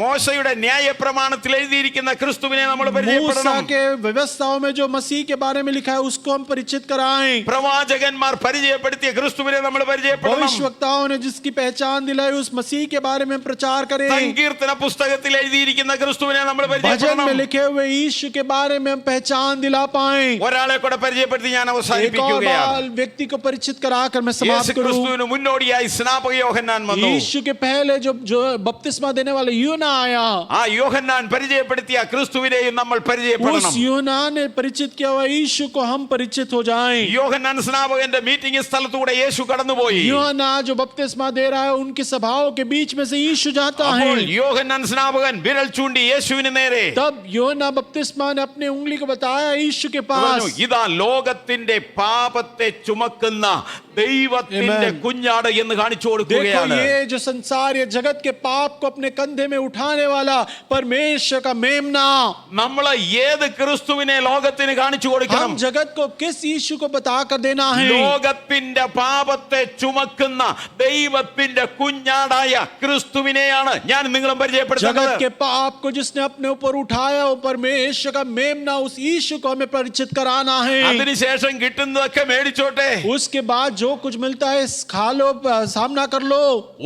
മോശയുടെ ന്യായ പ്രമാണത്തിൽ എഴുതിയിരിക്കുന്ന ക്രിസ്തുവിനെ നമ്മൾ मूसा പരിചയപ്പെടണം. के व्यवस्थाओं में जो मसीह के बारे में लिखा है उसको हम परिचित कराएं। പ്രവാചകന്മാർ പരിചയപ്പെടുത്തിയ ക്രിസ്തുവിനെ നമ്മൾ പരിചയപ്പെടണം. भविष्यवक्ताओं ने जिसकी पहचान दिलाई उस मसीह के बारे में प्रचार करें। സങ്കീർത്തന പുസ്തകത്തിൽ എഴുതിയിരിക്കുന്ന ക്രിസ്തുവിനെ നമ്മൾ भजन പരിചയപ്പെടണം. में लिखे हुए यीशु के बारे में हम पहचान दिला पाएं। ഒരാളെ കൂടെ പരിചയപ്പെടുത്തി ഞാൻ एक और അവസാനിപ്പിക്കുകയാണ്. व्यक्ति को परिचित कराकर मैं യേശു समाप्त करूं। ക്രിസ്തുവിന് മുന്നോടിയായി സ്നാപക യോഹന്നാൻ വന്നു. यीशु के पहले जो बपतिस्मा देने वाला यूना आया, ആ യോഹന്നാൻ പരിചയപ്പെടുത്തിയ ക്രിസ്തുവിനെയും നമ്മൾ പരിചയപ്പെടണം. उस यूना ने परिचित किया हुआ यीशु को हम परिचित हो जाएं। യോഹന്നാൻ സ്നാപകന്റെ മീറ്റിംഗ് സ്ഥലത്തൂടെ യേശു കടന്നുപോയി. यूना जो बपतिस्मा दे रहा है उनकी सभाओं के बीच में से यीशु जाता അപ്പോൾ है। യോഹന്നാൻ സ്നാപകൻ വിരൽ ചൂണ്ടി യേശുവിന് നേരെ तब यूना बपतिस्मा ने अपनी उंगली को बताया यीशु के പറഞ്ഞു, पास, ഇതാ ലോകത്തിന്റെ പാപത്തെ ചുമക്കുന്ന ദൈവത്തിന്റെ Amen. കുഞ്ഞാട് എന്ന് കാണിച്ചു देखो കൊടുക്കുകയാണ്. ये जो संसार ये जगत के पाप को अपने कंधे में उठाने वाला परमेश्वर का मेमना। നമ്മൾ ഏത് ക്രിസ്തുവിനെ ലോകത്തിന് കാണിച്ചു കൊടുക്കണം? हम जगत को किस यीशु को बताकर देना है? ലോകത്തിന്റെ പാപത്തെ ചുമക്കുന്ന ദൈവത്തിന്റെ കുഞ്ഞാടായ ക്രിസ്തുവിനെയാണ് ഞാൻ നിങ്ങളും जगत പരിചയപ്പെടുത്തുന്നത്. के पाप को जिसने अपने ऊपर उठाया वो परमेश्वर का मेमना उस यीशु को हमें परिचित कराना है। അതിനുശേഷം കിട്ടുന്നതൊക്കെ മേടിച്ചോട്ടെ. उसके बाद जो कुछ मिलता है खा लो, सामना कर लो।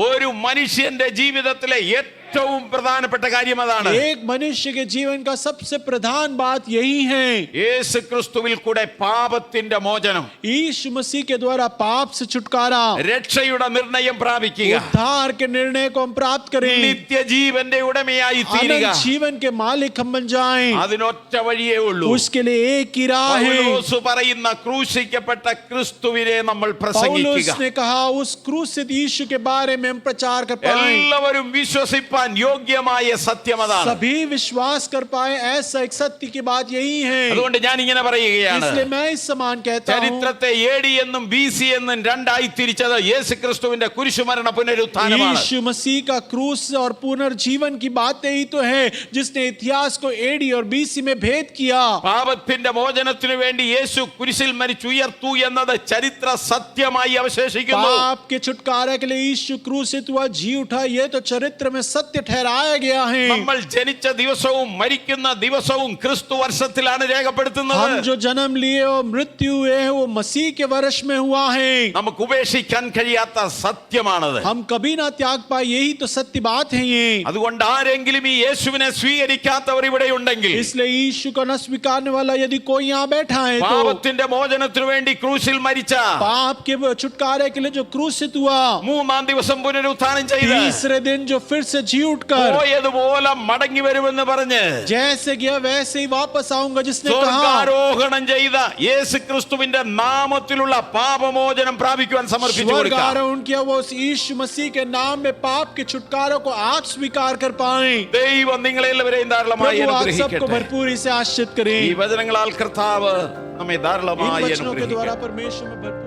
ഒരു മനുഷ്യന്റെ ജീവിതത്തിലെ ഏറ്റവും പ്രധാനപ്പെട്ട കാര്യം അതാണ്. एक मनुष्य के जीवन का सबसे प्रधान बात यही है, യേശു ക്രിസ്തുവിൽ കൂടെ പാപത്തിന്റെ മോചനം, यीशु मसीह के द्वारा पाप से छुटकारा, രക്ഷയുടെ നിർണയം പ്രാപിക്കുക, उद्धार के निर्णय को हम प्राप्त करें, നിത്യജീവന്റെ ഉടമയായി തീരുക. अनंत जीवन के मालिक हम बन जाएं। അതിനൊറ്റ വഴിയേ ഉള്ളൂ. उसके लिए एक ही राह है। പൗലോസ് പറയുന്ന ക്രൂശിക്കപ്പെട്ട ക്രിസ്തുവിനെ നമ്മൾ പ്രസംഗിക്കുക. पौलुस ने कहा उस क्रूसित यीशु के बारे में हम प्रचार कर पाएं, എല്ലാവരും വിശ്വസിപ്പാൻ യോഗ്യമായ സത്യം അതാണ്. सभी विश्वास कर पाए ऐसा एक सत्य की बात यही है। അതുകൊണ്ട് ഞാൻ ഇങ്ങനെ പറയുകയാണ്, इसलिए मैं इस समान कहता हूं, ചരിത്രത്തെ AD എന്നും BC എന്നും രണ്ടായി തിരിച്ചത് യേശു ക്രിസ്തുവിന്റെ കുരിശുമരണ പുനരുത്ഥാനമാണ്. यीशु मसीह का क्रूस और पुनर्जीवन की बातें ही तो है जिसने इतिहास को AD और BC में भेद किया। പാപത്തിന്റെ മോചനത്തിനു വേണ്ടി യേശു കുരിശിൽ മരിച്ചുയർത്തു എന്നത് ചരിത്ര സത്യമായി അവശേഷിക്കുന്നു. पाप के छुटकारे के लिए यीशु क्रूसित हुआ, जी उठा, ये तो चरित्र में सत्य ठहराया गया है। നമ്മൾ ജനിച്ച ദിവസവും മരിക്കുന്ന ദിവസവും ക്രിസ്തു വർഷത്തിലാണ് രേഖപ്പെടുത്തുന്നത്. हम जो जन्म लिए और मृत्यु हुए हैं वो मसीह के वर्ष में हुआ है। നമുക്ക് ഉപേക്ഷിക്കാൻ കഴിയാത്ത സത്യമാണത്. हम कभी ना त्याग पाए, यही तो सत्य बात है ये। അതുകൊണ്ട് ആരെങ്കിലും ഈ യേശുവിനെ സ്വീകരിക്കാത്തവർ ഇവിടെ ഉണ്ടെങ്കിൽ, इसलिए यीशु को न स्वीकारने वाला यदि कोई यहाँ बैठा है तो പാപത്തിന്റെ മോചനത്തിനു വേണ്ടി ക്രൂശിൽ മരിച്ച, पाप के छुटकारे के लिए जो क्रूसित हुआ, മൂന്നാം ദിവസം പുനരുത്ഥാനം ചെയ്ത് तीसरे दिन जो फिर से जी उठकर പോയതുപോലെ മടങ്ങി വരുമെന്ന് പറഞ്ഞ് जैसे गया वैसे ही वापस आऊंगा जिसने कहा, സ്വർഗ്ഗാരോഹണം ചെയ്ത യേശു ക്രിസ്തുവിന്റെ നാമത്തിലുള്ള പാപമോചനം പ്രാപിക്കുവാൻ സമർപ്പിച്ചു स्वर्ग കൊടുക്കാം. आरोहण किया वो उस यीशु मसीह के नाम में पाप के छुटकारों को आज स्वीकार कर पाए। ദൈവം നിങ്ങളെല്ലാവരെയും ധാരാളമായി प्रभु आप सबको അനുഗ്രഹിക്കട്ടെ. भरपूरी से आश्रित ഈ करें। വചനങ്ങളാൽ കർത്താവ് നമ്മെ इन ധാരാളമായി वचनों के द्वारा അനുഗ്രഹിക്കട്ടെ. परमेश्वर में भरपूर